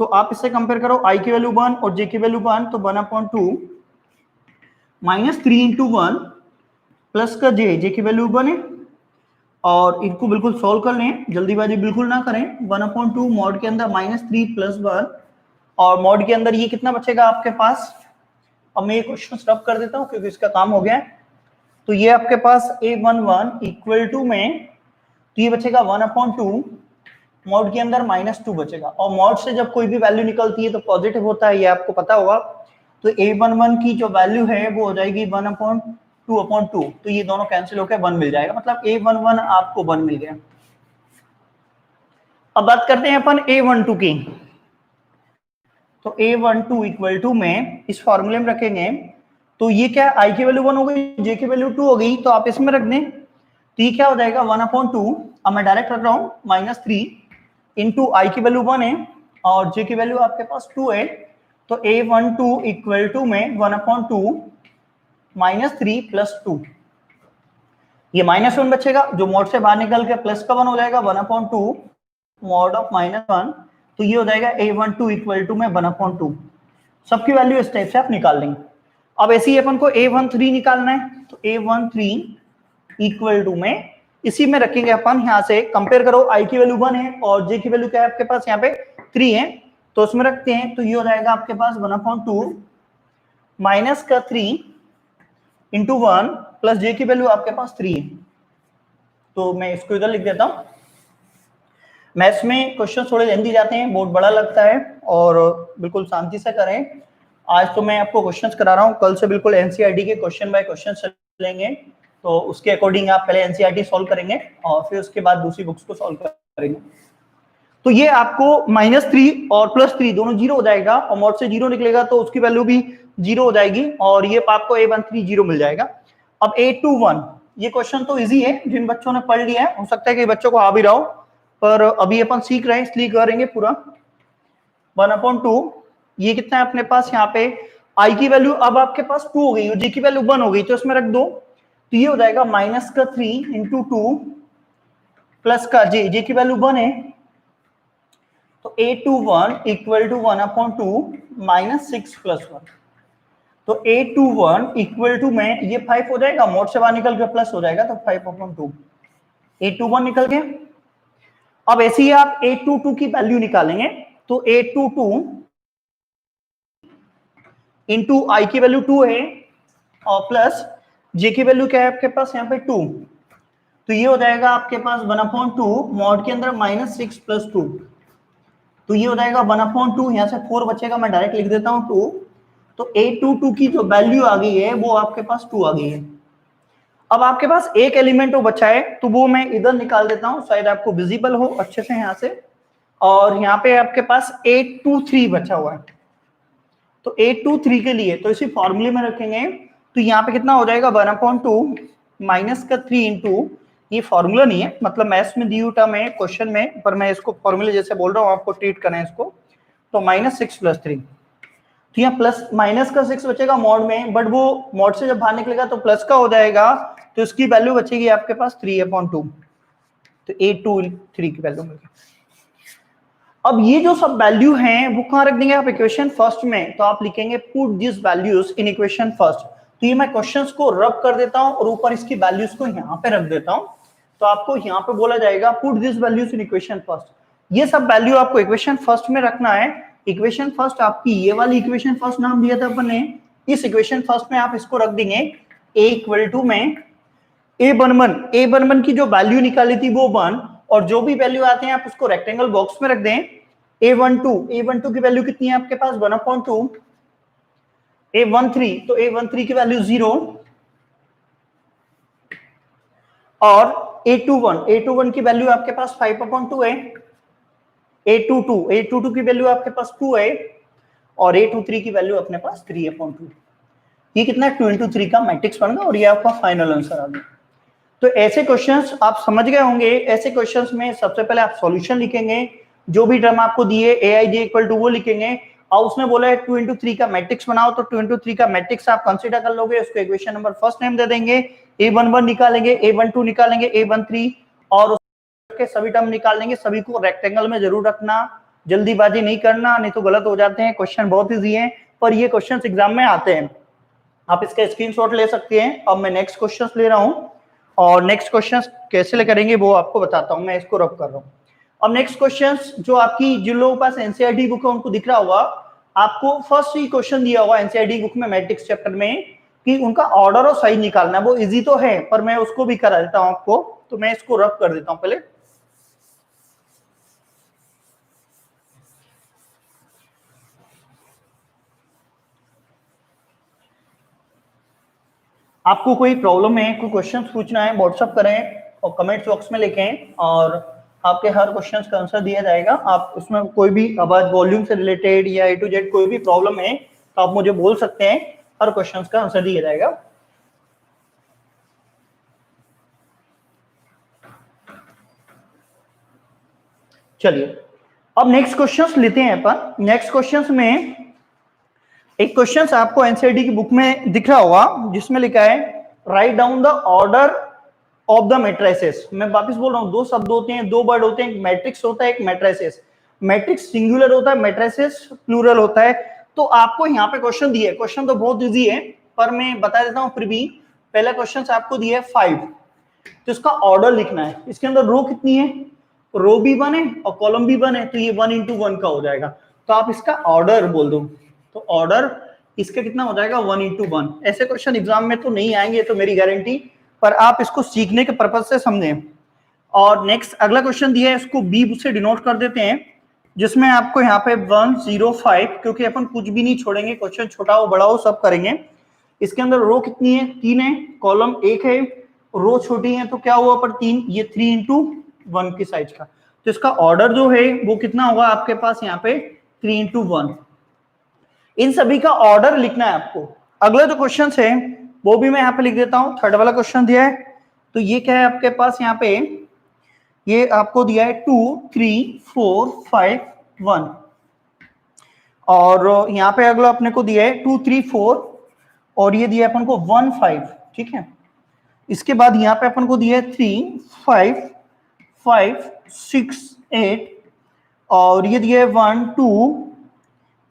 तो आप इससे कंपेयर करो, i की वैल्यू 1 और j की वैल्यू 1, तो 1/2 -3 into 1 प्लस का j की वैल्यू 1 है। और इनको बिल्कुल सॉल्व कर लें, जल्दीबाजी बिल्कुल ना करें। 1/2 मॉड के अंदर -3 प्लस 1, और मॉड के अंदर ये कितना बचेगा आपके पास। अब मैं ये क्वेश्चन रब कर देता हूँ क्योंकि इसका काम हो गया है। तो ये आपके पास A11 इक्वल टू में, तो ये बचेगा 1/2, मॉड के अंदर -2 बचेगा, और मॉड से जब कोई भी वैल्यू निकलती है तो पॉजिटिव होता है, ये आपको पता होगा। तो A11 की जो वैल्यू है वो हो जाएगी 1/2/2, तो ये दोनों कैंसिल होकर 1 मिल जाएगा, मतलब A11 आपको 1 मिल गया। अब बात करते हैं अपन A12 की। तो A12 इक्वल टू में इस फॉर्मूले में रखेंगे, तो ये क्या, i की वैल्यू 1 हो गई, j की वैल्यू 2 हो गई, तो आप इसमें रख दें। तो ये क्या हो जाएगा 1/2, अब मैं डायरेक्ट रख रहा हूँ, -3 इंटू i की वैल्यू 1 है और j की वैल्यू आपके पास 2 है। तो A12 इक्वल टू में 1/2 -3 प्लस 2, ये -1 बचेगा, जो मॉड से बाहर निकल के प्लस का 1 हो जाएगा, 1/2 मॉड ऑफ -1, तो ये हो जाएगा A12 इक्वल टू में 1/2। सबकी वैल्यू इस टाइप से आप निकाल लेंगे। अब ऐसे ही अपन को A13 निकालना है, तो A13 इक्वल टू में इसी में रखेंगे अपन, यहां से कंपेयर करो, i की वैल्यू 1 है और j की वैल्यू क्या है आपके पास यहाँ पे 3 है, तो उसमें रखते हैं। तो ये हो जाएगा आपके पास 1/2 माइनस का 3 इंटू 1 प्लस j की वैल्यू आपके पास 3 है, तो मैं इसको इधर लिख देता हूँ। मैथ्स में क्वेश्चन थोड़े लेंदी जाते हैं, बहुत बड़ा लगता है, और बिल्कुल शांति से करें। आज तो मैं आपको क्वेश्चंस करा रहा हूँ, कल से बिल्कुल एनसीईआरटी के क्वेश्चन बाय क्वेश्चन चलेंगे, तो उसके अकॉर्डिंग आप पहले एनसीईआरटी सॉल्व करेंगे और फिर उसके बाद दूसरी बुक्स को सॉल्व करेंगे। तो ये आपको -3 और +3 दोनों 0 हो जाएगा, और मॉड से 0 निकलेगा तो उसकी वैल्यू भी 0 हो जाएगी, और ये आपको A13 0 मिल जाएगा। अब A21 ये क्वेश्चन तो इजी है, जिन बच्चों ने पढ़ लिया है, हो सकता है कि बच्चों को आ भी रहा हो, पर अभी अपन सीख रहे हैं इसलिए करेंगे पूरा। 1/2 ये कितना है अपने पास, यहाँ पे i की वैल्यू अब आपके पास 2 हो गई, j की वैल्यू 1 हो गई, तो इसमें रख दो, तो ये हो जाएगा -3 × 2 प्लस का j की वैल्यू 1 है, तो A21 = 1/2 -6 + 1, तो A21 = में ये 5 हो जाएगा, मोड से बाहर निकल के प्लस हो जाएगा, तो 5/2 A21 निकल गया। अब ऐसे ही आप A22 की वैल्यू निकालेंगे, तो A22 इंटू i की वैल्यू 2 है और प्लस j की वैल्यू क्या है आपके पास यहाँ पे 2, तो ये हो जाएगा आपके पास 1/2 मॉड के अंदर -6 + 2, तो ये हो जाएगा 1/2, यहाँ से 4 बचेगा, मैं डायरेक्ट लिख देता हूँ 2, तो A22 की जो वैल्यू आ गई है वो आपके पास 2 आ गई है। अब आपके पास एक एलिमेंट वो बचा है, तो वो मैं इधर निकाल देता हूँ, शायद आपको विजिबल हो अच्छे से यहाँ से, और यहाँ पे आपके पास 823 बचा हुआ है, तो 823 के लिए तो इसी फॉर्मूले में रखेंगे, तो यहाँ पे कितना हो जाएगा 1/2 माइनस का 3 इंटू, ये फॉर्मूला नहीं है, मतलब मैथ्स में दी हुई टर्म है क्वेश्चन में, पर मैं इसको फॉर्मूले जैसे बोल रहा हूँ, आपको ट्रीट करें इसको, तो -6 + 3, तो यहाँ प्लस माइनस का 6 बचेगा मॉड में, बट वो मॉड से जब बाहर निकलेगा तो प्लस का हो जाएगा, तो इसकी वैल्यू बचेगी आपके पास 3/2, तो 823 की वैल्यू मिलेगी। अब ये जो सब वैल्यू हैं वो कहाँ रख देंगे आप इक्वेशन फर्स्ट में, तो आप लिखेंगे put this values in equation first, तो ये मैं क्वेश्चंस को रब कर देता हूं और ऊपर इसकी वैल्यूज को यहाँ पे रख देता हूं, तो आपको यहाँ पे बोला जाएगा put this values in equation first, ये सब वैल्यू आपको इक्वेशन फर्स्ट में रखना है। इक्वेशन फर्स्ट आपकी ये वाली इक्वेशन फर्स्ट नाम दिया था अपन ने, इस इक्वेशन फर्स्ट में आप इसको रख देंगे A में A11 की जो वैल्यू निकाली थी वो 1, और जो भी वैल्यू आते हैं आप उसको रेक्टेंगल बॉक्स में रख दें। A12 की वैल्यू कितनी है आपके पास 1/2, A13 तो A13 की वैल्यू 0, और A21 की वैल्यू आपके पास 5/2 है, A22 की वैल्यू आपके पास 2 है, और A23 की वैल्यू अपने पास 3/2, ये कितना है 2 × 3 का मैट्रिक्स बन गया, और ये आपका फाइनल आंसर आ गया। तो ऐसे क्वेश्चंस आप समझ गए होंगे, ऐसे क्वेश्चंस में सबसे पहले आप सॉल्यूशन लिखेंगे, जो भी टर्म आपको दिए Aij = वो लिखेंगे, और उसने बोला है 2 × 3 का मैट्रिक्स बनाओ, तो 2 × 3 का मैट्रिक्स आप कंसीडर कर लोगे, उसको इक्वेशन नंबर फर्स्ट नेम दे देंगे, A11 निकालेंगे, A12 निकालेंगे, A13 और उसके सभी टर्म निकाल देंगे, सभी को रेक्टेंगल में जरूर रखना, जल्दीबाजी नहीं करना, नहीं तो गलत हो जाते हैं। क्वेश्चन बहुत ईजी है, पर ये क्वेश्चन एग्जाम में आते हैं, आप इसका स्क्रीनशॉट ले सकते हैं। अब मैं नेक्स्ट क्वेश्चन ले रहा हूं, और नेक्स्ट क्वेश्चन कैसे करेंगे वो आपको बताता हूं, मैं इसको रब कर रहा हूं। अब नेक्स्ट क्वेश्चन जो आपकी जिन लोगों के पास एनसीईआरटी बुक है उनको दिख रहा होगा, आपको फर्स्ट ही क्वेश्चन दिया हुआ एनसीईआरटी बुक में मैट्रिक्स चैप्टर में कि उनका ऑर्डर और साइज निकालना, वो इजी तो है पर मैं उसको भी करा देता हूं आपको, तो मैं इसको रब कर देता हूं। पहले आपको कोई प्रॉब्लम है, कोई क्वेश्चन पूछना है, व्हाट्सअप करें और कमेंट बॉक्स में लिखें, और आपके हर क्वेश्चन का आंसर दिया जाएगा। आप उसमें कोई भी आवाज वॉल्यूम से रिलेटेड या A to Z कोई भी प्रॉब्लम है तो आप मुझे बोल सकते हैं, हर क्वेश्चन का आंसर दिया जाएगा। चलिए अब नेक्स्ट क्वेश्चन लेते हैं अपन। नेक्स्ट क्वेश्चन में एक क्वेश्चन आपको एनसीईआरटी की बुक में दिख रहा होगा, जिसमें लिखा है write down the order of the matrices. मैं वापस बोल रहा हूं, दो शब्द होते हैं, दो वर्ड होते हैं, एक मैट्रिक्स होता है, एक मैट्रिसेस। मैट्रिक्स सिंगुलर होता है, मैट्रिसेस प्लूरल होता है। तो आपको यहाँ पे क्वेश्चन दिया है, क्वेश्चन तो बहुत इजी है पर मैं बता देता हूँ फिर भी। पहला क्वेश्चन आपको दिया है 5, तो इसका ऑर्डर लिखना है। इसके अंदर रो कितनी है, रो भी 1 है और कॉलम भी 1 है, तो ये 1 × 1 का हो जाएगा, तो आप इसका ऑर्डर बोल दो, तो ऑर्डर इसका कितना हो जाएगा 1 × 1। ऐसे क्वेश्चन एग्जाम में तो नहीं आएंगे तो मेरी गारंटी, पर आप इसको सीखने के पर्पज से समझें। और नेक्स्ट अगला क्वेश्चन दिया है, इसको बी से डिनोट कर देते हैं, जिसमें आपको यहाँ पे 105, क्योंकि अपन कुछ भी नहीं छोड़ेंगे, क्वेश्चन छोटा हो बड़ा हो सब करेंगे। इसके अंदर रो कितनी है? 3 है, कॉलम 1 है, रो छोटी है तो क्या हुआ पर 3, ये 3 इंटू 1 की साइज का, तो इसका ऑर्डर जो है वो कितना होगा आपके पास यहाँ पे 3 इंटू 1। इन सभी का ऑर्डर लिखना है आपको। अगला जो क्वेश्चन है वो भी मैं यहाँ पे लिख देता हूँ। थर्ड वाला क्वेश्चन दिया है, तो ये क्या है आपके पास यहाँ पे, ये आपको दिया है 2 3 4 5 1, और यहाँ पे अगला अपने को दिया है 2 3 4, और ये दिया है अपन को 1 5, ठीक है। इसके बाद यहाँ पे अपन को दिया है 3 5 5 6 8, और ये दिया है 1 2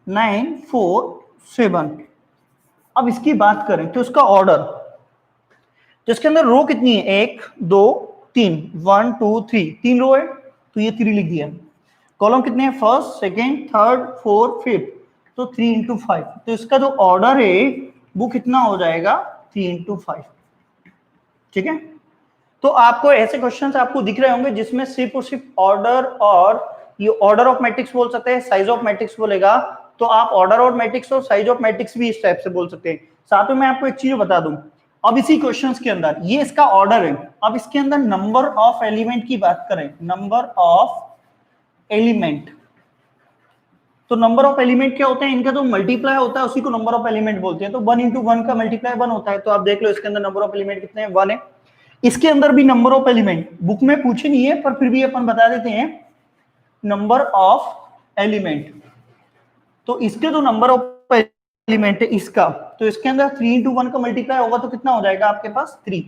9 4 7। अब इसकी बात करें तो इसका ऑर्डर, तो इसके अंदर रो कितनी है? 1 2 3, 1 2 3, 3 रो है तो ये 3 लिख दिया। कॉलम कितने हैं? First second third fourth fifth, तो 3 इंटू 5, तो इसका जो ऑर्डर है वो कितना हो जाएगा? 3 इंटू 5, ठीक है। तो आपको ऐसे क्वेश्चंस आपको दिख रहे होंगे जिसमें सिर्फ और सिर्फ ऑर्डर, और ये ऑर्डर ऑफ मैट्रिक्स बोल सकते हैं, साइज ऑफ मैट्रिक्स बोलेगा तो आप ऑर्डर ऑफ मैट्रिक्स और साइज ऑफ मैट्रिक्स भी इस टाइप से बोल सकते हैं। साथ में मैं आपको एक चीज बता दूं, अब इसी क्वेश्चंस के अंदर ये इसका ऑर्डर है, अब इसके अंदर नंबर ऑफ एलिमेंट की बात करें, नंबर ऑफ एलिमेंट, तो नंबर ऑफ एलिमेंट क्या होते हैं? इनका जो मल्टीप्लाई होता है उसी को नंबर ऑफ एलिमेंट बोलते हैं। तो 1 इंटू 1 का मल्टीप्लाई 1 होता है, तो आप देख लो इसके अंदर नंबर ऑफ एलिमेंट कितने हैं? 1 है। इसके अंदर भी नंबर ऑफ एलिमेंट बुक में पूछे नहीं है पर फिर भी अपन बता देते हैं, नंबर ऑफ एलिमेंट, तो इसके जो नंबर ऑफ एलिमेंट है इसका, तो इसके अंदर 3 इंटू 1 का मल्टीप्लाई होगा तो कितना हो जाएगा आपके पास? 3।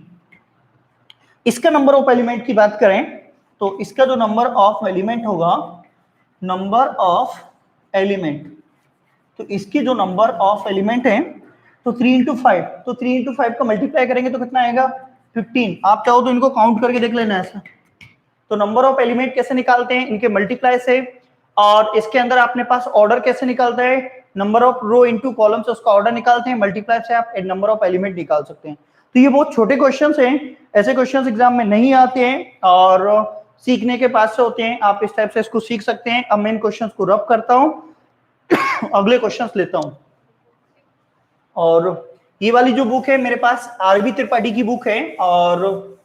इसका नंबर ऑफ एलिमेंट की बात करें तो इसका जो नंबर ऑफ एलिमेंट होगा, नंबर ऑफ एलिमेंट, तो इसकी जो नंबर ऑफ एलिमेंट है तो 3 इंटू 5, तो 3 इंटू 5 का मल्टीप्लाई करेंगे तो कितना आएगा? 15। आप चाहो तो इनको काउंट करके देख लेना ऐसा। तो नंबर ऑफ एलिमेंट कैसे निकालते हैं? इनके मल्टीप्लाई से, और इसके अंदर अपने पास ऑर्डर कैसे निकालता है? Number of row into column से उसका ऑर्डर निकालते हैं, मल्टीप्लाई से आप नंबर ऑफ एलिमेंट निकाल सकते हैं। तो ये बहुत छोटे क्वेश्चंस हैं, ऐसे क्वेश्चंस एग्जाम में नहीं आते हैं और सीखने के पास से होते हैं, आप इस टाइप से इसको सीख सकते हैं। अब मैं इन क्वेश्चंस को रब करता हूं, अगले क्वेश्चंस लेता हूं। और ये वाली जो बुक है मेरे पास आरबी त्रिपाठी की बुक है, और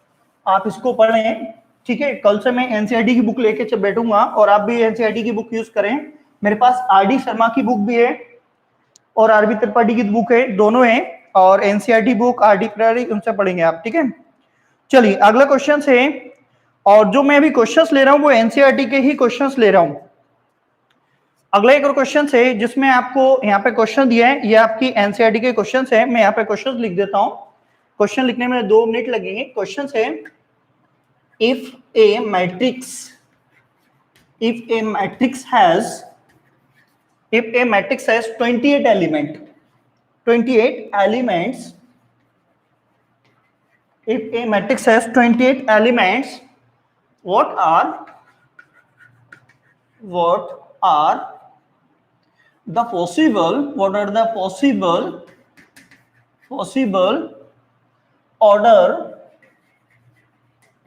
आप इसको पढ़ें, ठीक है। कल से मैं एनसीईआरटी की बुक लेके बैठूंगा और आप भी एनसीईआरटी की बुक यूज करें। मेरे पास आरडी शर्मा की बुक भी है और आरबी त्रिपाठी की बुक है, दोनों है, और एनसीईआरटी बुक आरडी त्रिपाठी उनसे पढ़ेंगे आप, ठीक है। चलिए अगला क्वेश्चन है, और जो मैं अभी क्वेश्चंस ले रहा हूं वो एनसीईआरटी के ही क्वेश्चंस ले रहा हूं। अगला एक और क्वेश्चन है जिसमें आपको यहाँ पे क्वेश्चन दिया है, ये आपकी एनसीईआरटी के क्वेश्चंस है। मैं यहाँ पे क्वेश्चंस लिख देता हूँ, क्वेश्चन लिखने में 2 मिनट लगेंगे। क्वेश्चन है, if a matrix has 28 elements, if a matrix has 28 elements, what are the possible order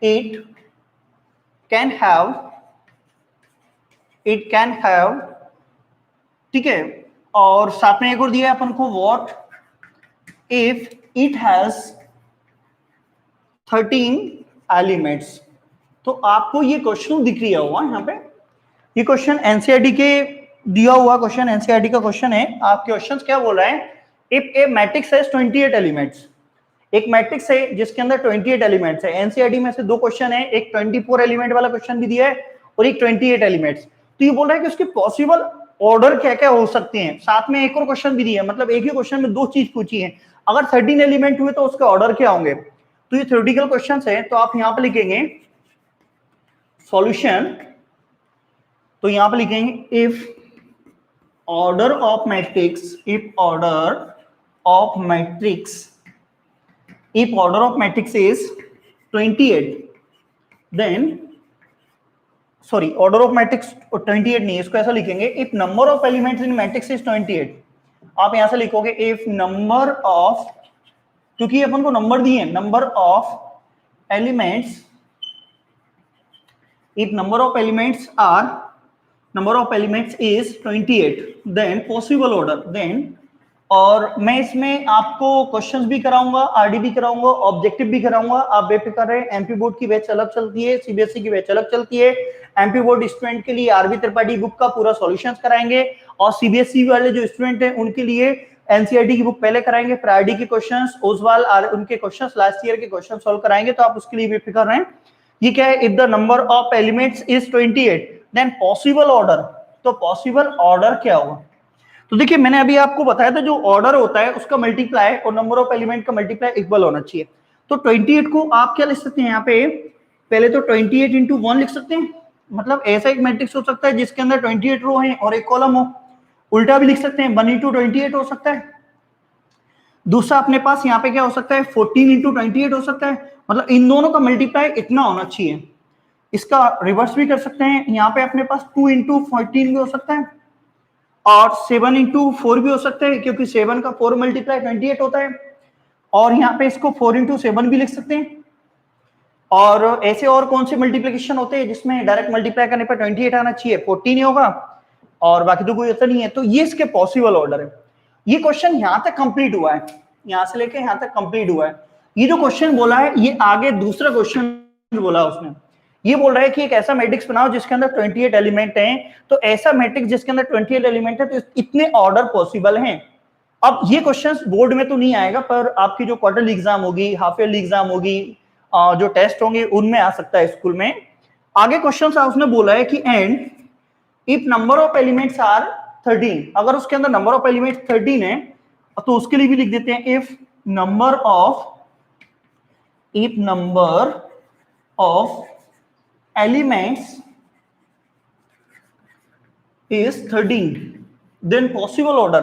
it can have, ठीक है। और साथ में एक और दिया है अपन को, what if it has 13 elements. तो आपको ये क्वेश्चन दिख रहा होगा यहाँ पे, ये क्वेश्चन एनसीईआरटी के दिया हुआ क्वेश्चन, एनसीईआरटी का क्वेश्चन है। आप क्वेश्चन क्या बोल रहे हैं? If a matrix has 28 elements, एक मैट्रिक्स है जिसके अंदर 28 एलिमेंट्स है। एनसीईआरटी में से 2 क्वेश्चन है, एक 24 एलिमेंट वाला क्वेश्चन भी दिया है और एक 28 एलिमेंट्स। तो ये बोल रहा है कि उसके पॉसिबल ऑर्डर क्या क्या हो सकते हैं। साथ में एक और क्वेश्चन भी दिया है, मतलब एक ही क्वेश्चन में 2 चीज पूछी है। अगर 13 एलिमेंट हुए तो उसके ऑर्डर क्या होंगे। तो ये थ्योरेटिकल क्वेश्चन है, तो आप यहाँ पे लिखेंगे सॉल्यूशन, तो यहाँ पे लिखेंगे if order of matrix, if order of matrix is 28, then sorry order of matrix 28 नहीं, इसको ऐसा लिखेंगे if number of elements in matrix is 28। आप यहां से लिखोगे इफ नंबर ऑफ, क्योंकि अपन को नंबर दिए, number of elements if number of elements is 28 then possible order then, और मैं इसमें आपको क्वेश्चंस भी कराऊंगा, आरडी भी कराऊंगा, ऑब्जेक्टिव भी कराऊंगा, आप बेफिक्र रहे। एमपी बोर्ड की बैच अलग चलती है, सीबीएसई की बैच अलग चलती है। एमपी बोर्ड स्टूडेंट के लिए आरबी त्रिपाठी बुक का पूरा सॉल्यूशंस कराएंगे, और सीबीएसई वाले जो स्टूडेंट हैं उनके लिए एनसीईआरटी की बुक पहले कराएंगे, फिर आरडी के क्वेश्चंस, ओसवाल उनके क्वेश्चंस, लास्ट ईयर के क्वेश्चन सॉल्व कराएंगे, तो आप उसके लिए बेफिक्र रहें। ये क्या है, if the number of elements is 28 then possible order, तो पॉसिबल ऑर्डर क्या होगा? तो देखिए मैंने अभी आपको बताया था, जो ऑर्डर होता है उसका मल्टीप्लाई और नंबर ऑफ एलिमेंट का मल्टीप्लाई इक्वल होना चाहिए। तो 28 को आप क्या लिख सकते हैं यहाँ पे, पहले तो 28 इंटू 1 लिख सकते हैं, मतलब ऐसा एक मैट्रिक्स हो सकता है जिसके अंदर 28 रो हैं और एक कॉलम हो। उल्टा भी लिख सकते हैं, 1 इंटू 28 हो सकता है। दूसरा अपने पास यहाँ पे क्या हो सकता है, 14 इंटू 28 हो सकता है, मतलब इन दोनों का मल्टीप्लाई इतना होना चाहिए। इसका रिवर्स भी कर सकते हैं, यहाँ पे अपने पास 2 इंटू 14 भी हो सकता है, और 7 इंटू 4 भी हो सकता है, क्योंकि 7 का 4 मल्टीप्लाई 28 होता है। और यहाँ पे इसको 4 इंटू 7 भी लिख सकते हैं। और ऐसे और कौन से मल्टीप्लिकेशन होते हैं जिसमें डायरेक्ट मल्टीप्लाई करने पर 28 आना चाहिए, 14 ही होगा, और बाकी तो कोई होता नहीं है। तो ये इसके पॉसिबल ऑर्डर है। ये क्वेश्चन यहाँ तक कंप्लीट हुआ है, यहाँ से लेके यहाँ तक कंप्लीट हुआ है। ये जो क्वेश्चन बोला है, ये आगे दूसरा क्वेश्चन बोला उसने, ये बोल रहा है कि एक ऐसा मैट्रिक्स बनाओ जिसके अंदर 28 एलिमेंट हैं। तो ऐसा मैट्रिक्स जिसके अंदर 28 एलिमेंट है, तो इतने ऑर्डर पॉसिबल हैं। अब ये क्वेश्चंस बोर्ड में तो नहीं आएगा, पर आपकी जो क्वार्टरली एग्जाम होगी, हाफ ईयरली एग्जाम होगी, जो टेस्ट होंगे उनमें आ सकता है स्कूल में। आगे क्वेश्चन उसने बोला है कि and if number of elements are 13, अगर उसके अंदर नंबर ऑफ एलिमेंट्स 13 है तो उसके लिए भी लिख देते हैं if number of elements is 13 then possible order.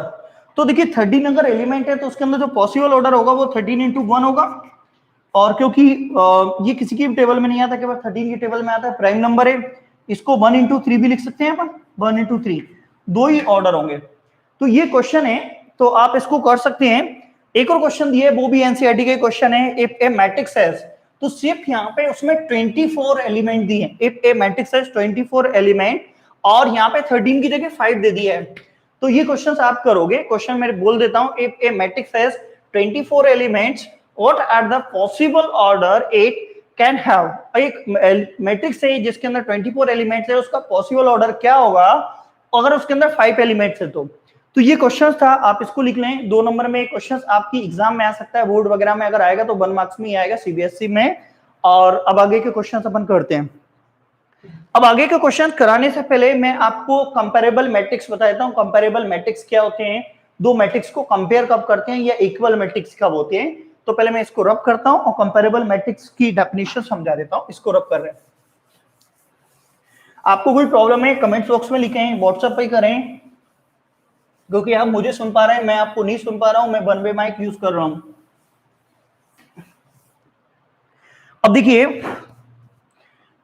तो देखिए 13 अगर एलिमेंट है तो उसके अंदर जो पॉसिबल ऑर्डर होगा वो 13 इंटू 1 होगा। और क्योंकि ये किसी की टेबल में नहीं आता, केवल 13 की टेबल में आता है, प्राइम नंबर है, इसको 1 इंटू 3 भी लिख सकते हैं अपन, 1 इंटू 3, दो ही ऑर्डर होंगे। तो ये क्वेश्चन है, तो आप इसको कर सकते हैं। एक और क्वेश्चन दिया है, वो भी एनसीईआरटी का क्वेश्चन है, इफ ए मैट्रिक्स हैज, तो सिर्फ यहाँ पे उसमें 24 एलिमेंट दिए हैं, if a matrix has 24 element, और यहाँ पे 13 की जगह 5 दे दिया है। तो ये क्वेश्चन आप करोगे, क्वेश्चन मैं बोल देता हूं, if a matrix has 24 elements, what are the possible order it can have. एक मैट्रिक्स है जिसके अंदर 24 एलिमेंट्स है, उसका पॉसिबल ऑर्डर क्या होगा अगर उसके अंदर 5 एलिमेंट्स है। तो ये क्वेश्चन था, आप इसको लिख लें। 2 नंबर में क्वेश्चन आपकी एग्जाम में आ सकता है, बोर्ड वगैरह में अगर आएगा तो 1 मार्क्स में ही आएगा सीबीएसई में। और अब आगे के क्वेश्चन अपन करते हैं। अब आगे के क्वेश्चन कराने से पहले मैं आपको कंपेरेबल मैट्रिक्स बता देता हूं। कंपेरेबल मैट्रिक्स क्या होते हैं, दो मैट्रिक्स को कंपेयर कब करते हैं, या इक्वल मैट्रिक्स कब होते हैं। तो पहले मैं इसको रब करता हूं और कंपेरेबल मैट्रिक्स की डेफिनेशन समझा देता हूं। इसको रब कर रहे हैं। आपको कोई प्रॉब्लम है कमेंट बॉक्स में लिखें, व्हाट्सएप पे करें, क्योंकि आप मुझे सुन पा रहे हैं, मैं आपको नहीं सुन पा रहा हूं, मैं वन वे माइक यूज कर रहा हूं। अब देखिए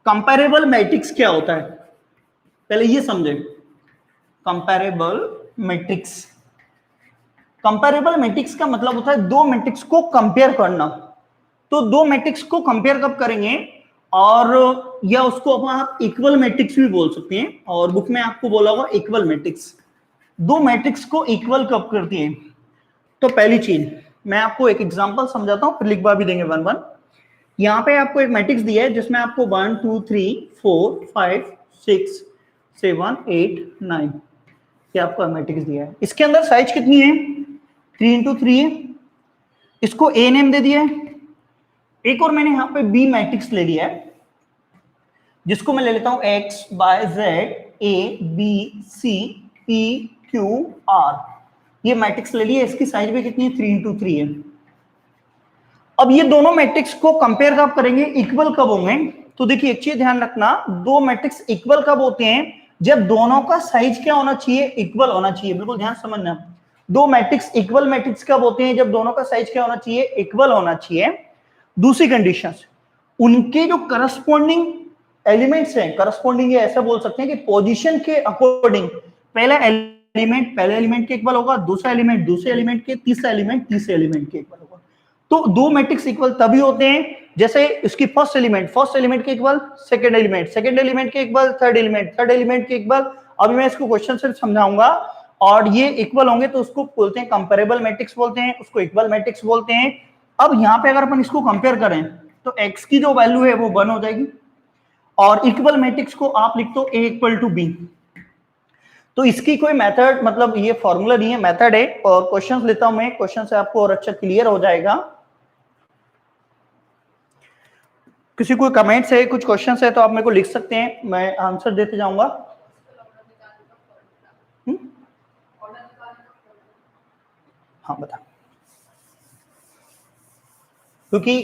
कंपैरेबल मैट्रिक्स क्या होता है, पहले ये समझे। कंपैरेबल मैट्रिक्स, कंपैरेबल मैट्रिक्स का मतलब होता है दो मैट्रिक्स को कंपेयर करना। तो दो मैट्रिक्स को कंपेयर कब करेंगे, और या उसको आप इक्वल मैट्रिक्स भी बोल सकते हैं, और बुक में आपको बोला होगा इक्वल मैट्रिक्स। दो मैट्रिक्स को इक्वल कब करती हैं। तो पहली चीज मैं आपको एक एग्जांपल समझाता हूं, फिर लिखवा भी देंगे 1 1। यहाँ पे आपको एक मैट्रिक्स दिया है जिसमें आपको 1 2 3 4 5 6 7 8 9 ये आपको मैट्रिक्स दिया है। इसके अंदर साइज कितनी है, 3 इंटू 3 है। इसको ए नेम दे दिया है। एक और मैंने यहाँ पे बी मैट्रिक्स ले लिया है, जिसको मैं ले लेता हूं X Y Z A B C P Q R. ये मैट्रिक्स ले लिया, इसकी साइज भी कितनी है, 3 इंटू 3 है। अब ये दोनों मैट्रिक्स को कंपेयर कब करेंगे, इक्वल कब होंगे। तो देखिए एक चीज ध्यान रखना, दो मैट्रिक्स इक्वल कब होते हैं, जब दोनों का साइज क्या होना चाहिए, इक्वल होना चाहिए। बिल्कुल ध्यान समझना, दो मैट्रिक्स इक्वल मैट्रिक्स कब होते हैं, जब दोनों का साइज क्या होना चाहिए, इक्वल होना चाहिए। दूसरी कंडीशन, उनके जो करस्पॉन्डिंग एलिमेंट्स हैं, करस्पॉन्डिंग ऐसा बोल सकते हैं कि पोजीशन के अकॉर्डिंग पहला एलिमेंट पहले एलिमेंट के इक्वल होगा, दूसरा एलिमेंट दूसरे एलिमेंट के, तीसरा एलिमेंट तीसरे एलिमेंट के इक्वल होगा। तो दो मैट्रिक्स इक्वल तभी होते हैं जैसे इसकी फर्स्ट एलिमेंट के इक्वल सेकंड एलिमेंट के इक्वल थर्ड एलिमेंट के इक्वल। अभी मैं इसको क्वेश्चन से समझाऊंगा, और ये इक्वल होंगे तो उसको बोलते हैं कंपेरेबल मैट्रिक्स बोलते हैं, उसको इक्वल मैट्रिक्स बोलते हैं। अब यहाँ पे अगर अपन इसको कंपेयर करें तो x की जो वैल्यू है वो 1 हो जाएगी, और इक्वल मैट्रिक्स को आप लिख दो a इक्वल टू b। तो इसकी कोई मेथड, मतलब ये फॉर्मूला नहीं है, मेथड है। और क्वेश्चंस लेता हूं मैं, क्वेश्चन से आपको और अच्छा क्लियर हो जाएगा। किसी कोई कमेंट्स है, कुछ क्वेश्चंस है तो आप मेरे को लिख सकते हैं, मैं आंसर देते जाऊंगा। हाँ बता, क्योंकि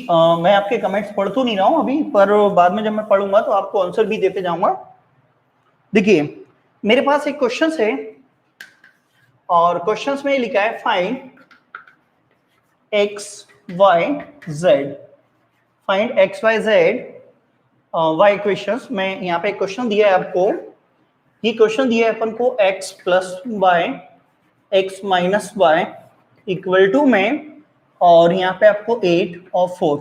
मैं आपके कमेंट्स पढ़ तो नहीं रहा हूं अभी, पर बाद में जब मैं पढ़ूंगा तो आपको आंसर भी देते जाऊंगा। देखिए मेरे पास एक क्वेश्चन है, और क्वेश्चंस में लिखा है find X Y Z, find X Y Z Y equations में। यहाँ पे एक क्वेश्चन दिया है आपको, ये क्वेश्चन दिया है अपन को x plus Y X minus Y equal to में, और यहाँ पे आपको 8 और 4।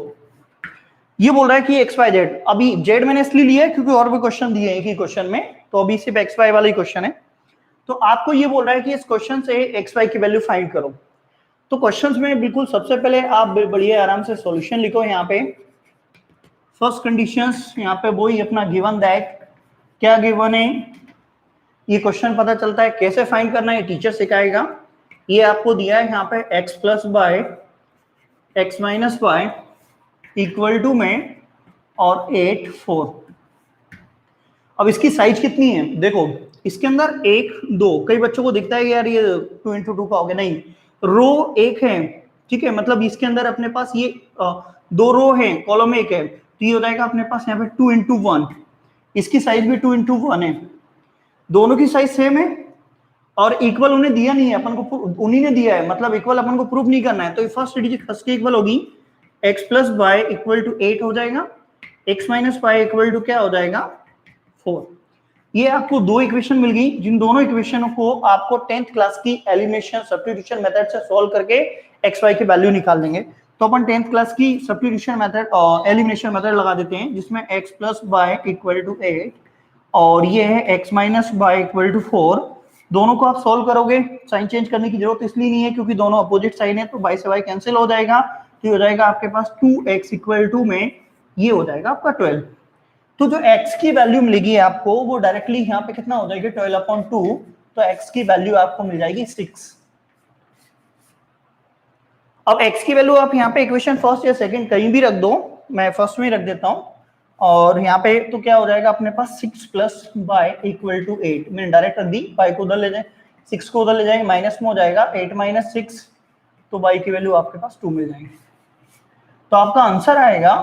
ये बोल रहा है कि एक्स वाई जेड, अभी जेड मैंने इसलिए लिया है क्योंकि और भी क्वेश्चन दिए हैं एक ही क्वेश्चन में, तो अभी सिर्फ एक्स वाई वाला ही क्वेश्चन है। तो आपको ये बोल रहा है कि इस क्वेश्चन से एक्स वाई की वैल्यू फाइंड करो। तो क्वेश्चंस में बिल्कुल सबसे पहले आप बढ़िया आराम से सॉल्यूशन लिखो। यहाँ पे फर्स्ट कंडीशंस, यहाँ पे वही अपना गिवन दैट, क्या गिवन है ये क्वेश्चन पता चलता है, कैसे फाइंड करना है टीचर सिखाएगा। ये आपको दिया है यहाँ पे x plus Y X minus Y equal to में और 8 4। अब इसकी साइज कितनी है, देखो इसके अंदर 1 2, कई बच्चों को दिखता है कि यार ये 2 into 2 का हो गया, नहीं, रो एक है, ठीक है, मतलब इसके अंदर अपने पास ये 2 रो है, कॉलम एक है, तो ये हो जाएगा अपने पास यहाँ पे 2 into 1। इसकी साइज भी 2 into 1 है, दोनों की साइज सेम है, और इक्वल उन्हें दिया नहीं है, अपन को उन्हीं ने दिया है, मतलब इक्वल अपन को प्रूफ नहीं करना है। तो फर्स्ट डिजिट फर्स्ट की इक्वल होगी, x plus Y equal to 8 हो जाएगा, x minus Y equal to क्या हो जाएगा 4। ये आपको दो इक्वेशन मिल गई, जिन दोनों इक्वेशनों को आपको 10th क्लास की एलिमिनेशन सब्स्टिट्यूशन मेथड से सॉल्व करके x y की वैल्यू निकाल देंगे। तो अपन 10th क्लास की सब्स्टिट्यूशन मेथड और एलिमिनेशन मेथड लगा देते हैं, जिसमें x plus Y equal to 8 और ये है x minus Y equal to 4। दोनों को आप सॉल्व करोगे, साइन चेंज करने की जरूरत इसलिए नहीं है क्योंकि दोनों अपोजिट साइन है, तो y से y कैंसिल हो जाएगा, तो हो जाएगा आपके पास 2x इक्वल टू में ये हो जाएगा आपका 12। तो जो x की वैल्यू मिलेगी आपको वो डायरेक्टली यहाँ पे कितना हो जाएगी 12/2, तो x की वैल्यू आपको मिल जाएगी 6। अब x की वैल्यू आप यहाँ पे इक्वेशन फर्स्ट या सेकंड कहीं भी रख दो, मैं फर्स्ट में रख देता हूँ, और यहाँ पे तो क्या हो जाएगा अपने पास 6 प्लस वाई इक्वल टू 8, मैंने डायरेक्ट रख दी, y को उधर ले जाए, 6 को उधर ले जाएंगे, माइनस में हो जाएगा 8 माइनस 6, तो y की वैल्यू आपके पास 2 मिल जाएगी। तो आपका आंसर आएगा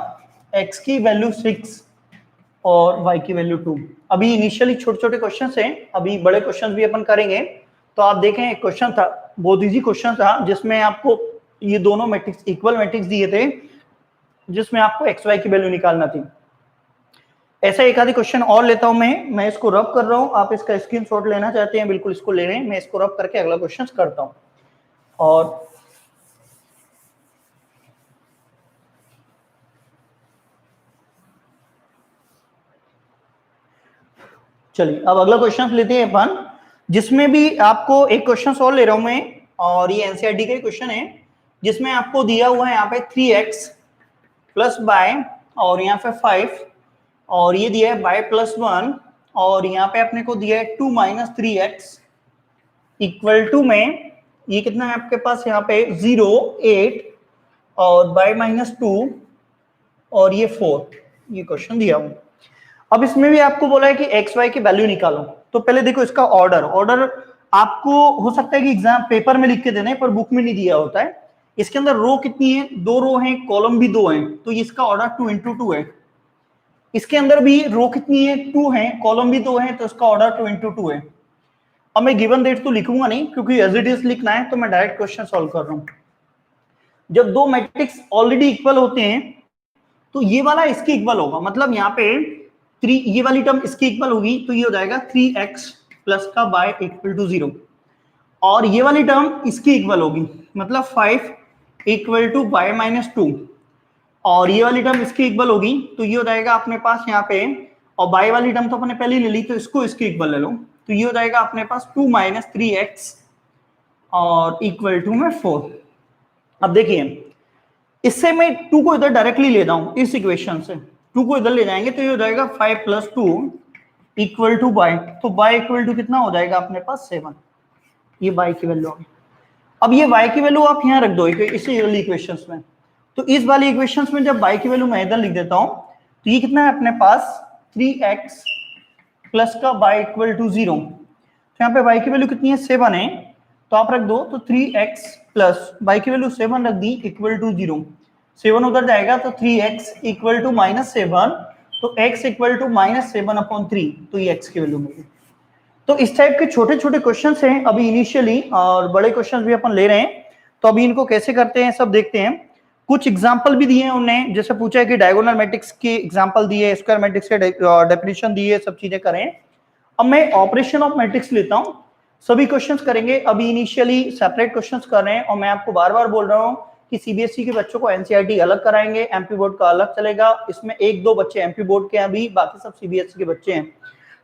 x की वैल्यू 6 और y की वैल्यू 2। अभी इनिशियली छोटे छोटे क्वेश्चन हैं, अभी बड़े क्वेश्चन भी अपन करेंगे। तो आप देखें एक क्वेश्चन था, बहुत इजी क्वेश्चन था, जिसमें आपको ये दोनों मैट्रिक्स इक्वल मैट्रिक्स दिए थे, जिसमें आपको एक्स वाई की वैल्यू निकालना थी। ऐसा एक आधी क्वेश्चन और लेता हूं मैं इसको रब कर रहा हूं, आप इसका स्क्रीनशॉट लेना चाहते हैं बिल्कुल इसको ले रहे हैं, मैं इसको रब करके अगला क्वेश्चन करता हूं। और चलिए अब अगला क्वेश्चन लेते हैं अपन, जिसमें भी आपको एक क्वेश्चन और ले रहा हूं मैं, और ये एनसीईआरटी का क्वेश्चन है, जिसमें आपको दिया हुआ है यहाँ पे 3x प्लस बाय और यहाँ पे 5, और ये दिया है बाय प्लस 1, और यहाँ पे अपने को दिया है 2 माइनस 3x इक्वल टू में ये कितना है आपके पास यहाँ पे 0 8 और बाय माइनस 2 और ये 4, ये क्वेश्चन दिया हुआ। अब इसमें भी आपको बोला है कि एक्स वाई की वैल्यू निकालो। तो पहले देखो इसका ऑर्डर आपको हो सकता है कि एग्जाम पेपर में लिख के देने, पर बुक में नहीं दिया होता है। इसके अंदर रो कितनी है, 2 रो हैं, कॉलम भी 2 हैं, तो इसका ऑर्डर 2 into 2 है। इसके अंदर भी रो कितनी है, 2 है, कॉलम भी 2 है, तो इसका ऑर्डर 2 into 2 है। अब मैं गिवन डेट तो लिखूंगा नहीं क्योंकि एज इट इज लिखना है, तो मैं डायरेक्ट क्वेश्चन सॉल्व कर रहा हूं। जब दो मैट्रिक्स ऑलरेडी इक्वल होते हैं तो ये वाला इसके इक्वल होगा, मतलब यहाँ पे 3 ये वाली टर्म इसकी इक्वल होगी, तो ये हो जाएगा 3x प्लस का y इक्वल टू 0, और ये वाली टर्म इसकी इक्वल होगी, मतलब 5 इक्वल टू y माइनस 2, और ये वाली टर्म इसकी इक्वल होगी, तो ये हो जाएगा अपने पास यहाँ पे, और बाई वाली टर्म तो अपने पहले ही ले ली, तो इसको इसकी इक्वल ले लो, तो ये हो जाएगा अपने पास 2 - 3x और इक्वल टू में 4। अब देखिए इससे मैं 2 को इधर डायरेक्टली ले जाऊं, इस इक्वेशन से 2 को इधर ले जाएंगे तो ये हो जाएगा 5 + 2 इक्वल टू बाई, तो बाई इक्वल टू कितना हो जाएगा अपने पास 7, ये बाई की वैल्यू होगी। अब ये y की वैल्यू आप यहाँ रख दो इसी वाली इक्वेशंस में, तो इस वाली इक्वेशंस में जब y की वैल्यू मैं इधर लिख देता हूँ तो ये कितना है अपने पास 3x प्लस का y इक्वल टू 0, तो यहाँ पे y की वैल्यू कितनी है 7 है, तो आप रख दो, तो 3x प्लस y की वैल्यू 7 रख दी इक्वल टू 0, 7 उधर जाएगा तो 3x इक्वल टू -7, तो x इक्वल टू -7/3, तो ये x की वैल्यू मिली। तो इस टाइप के छोटे छोटे क्वेश्चंस हैं अभी इनिशियली, और बड़े क्वेश्चंस भी अपन ले रहे हैं, तो अभी इनको कैसे करते हैं सब देखते हैं। कुछ एग्जांपल भी दिए हैं उन्होंने, जैसे पूछा है कि डायगोनल मैट्रिक्स की एग्जांपल दिए, स्क्वायर मैट्रिक्स के डेफिनेशन दिए, सब चीजें करें। अब मैं ऑपरेशन ऑफ मैट्रिक्स लेता हूं, सभी क्वेश्चंस करेंगे, अभी इनिशियली सेपरेट क्वेश्चंस कर रहे हैं, और मैं आपको बार बार बोल रहा हूँ कि सीबीएसई के बच्चों को एनसीईआरटी अलग कराएंगे, एमपी बोर्ड का अलग चलेगा, इसमें 1-2 बच्चे एमपी बोर्ड के हैं अभी, बाकी सब सीबीएसई के बच्चे हैं।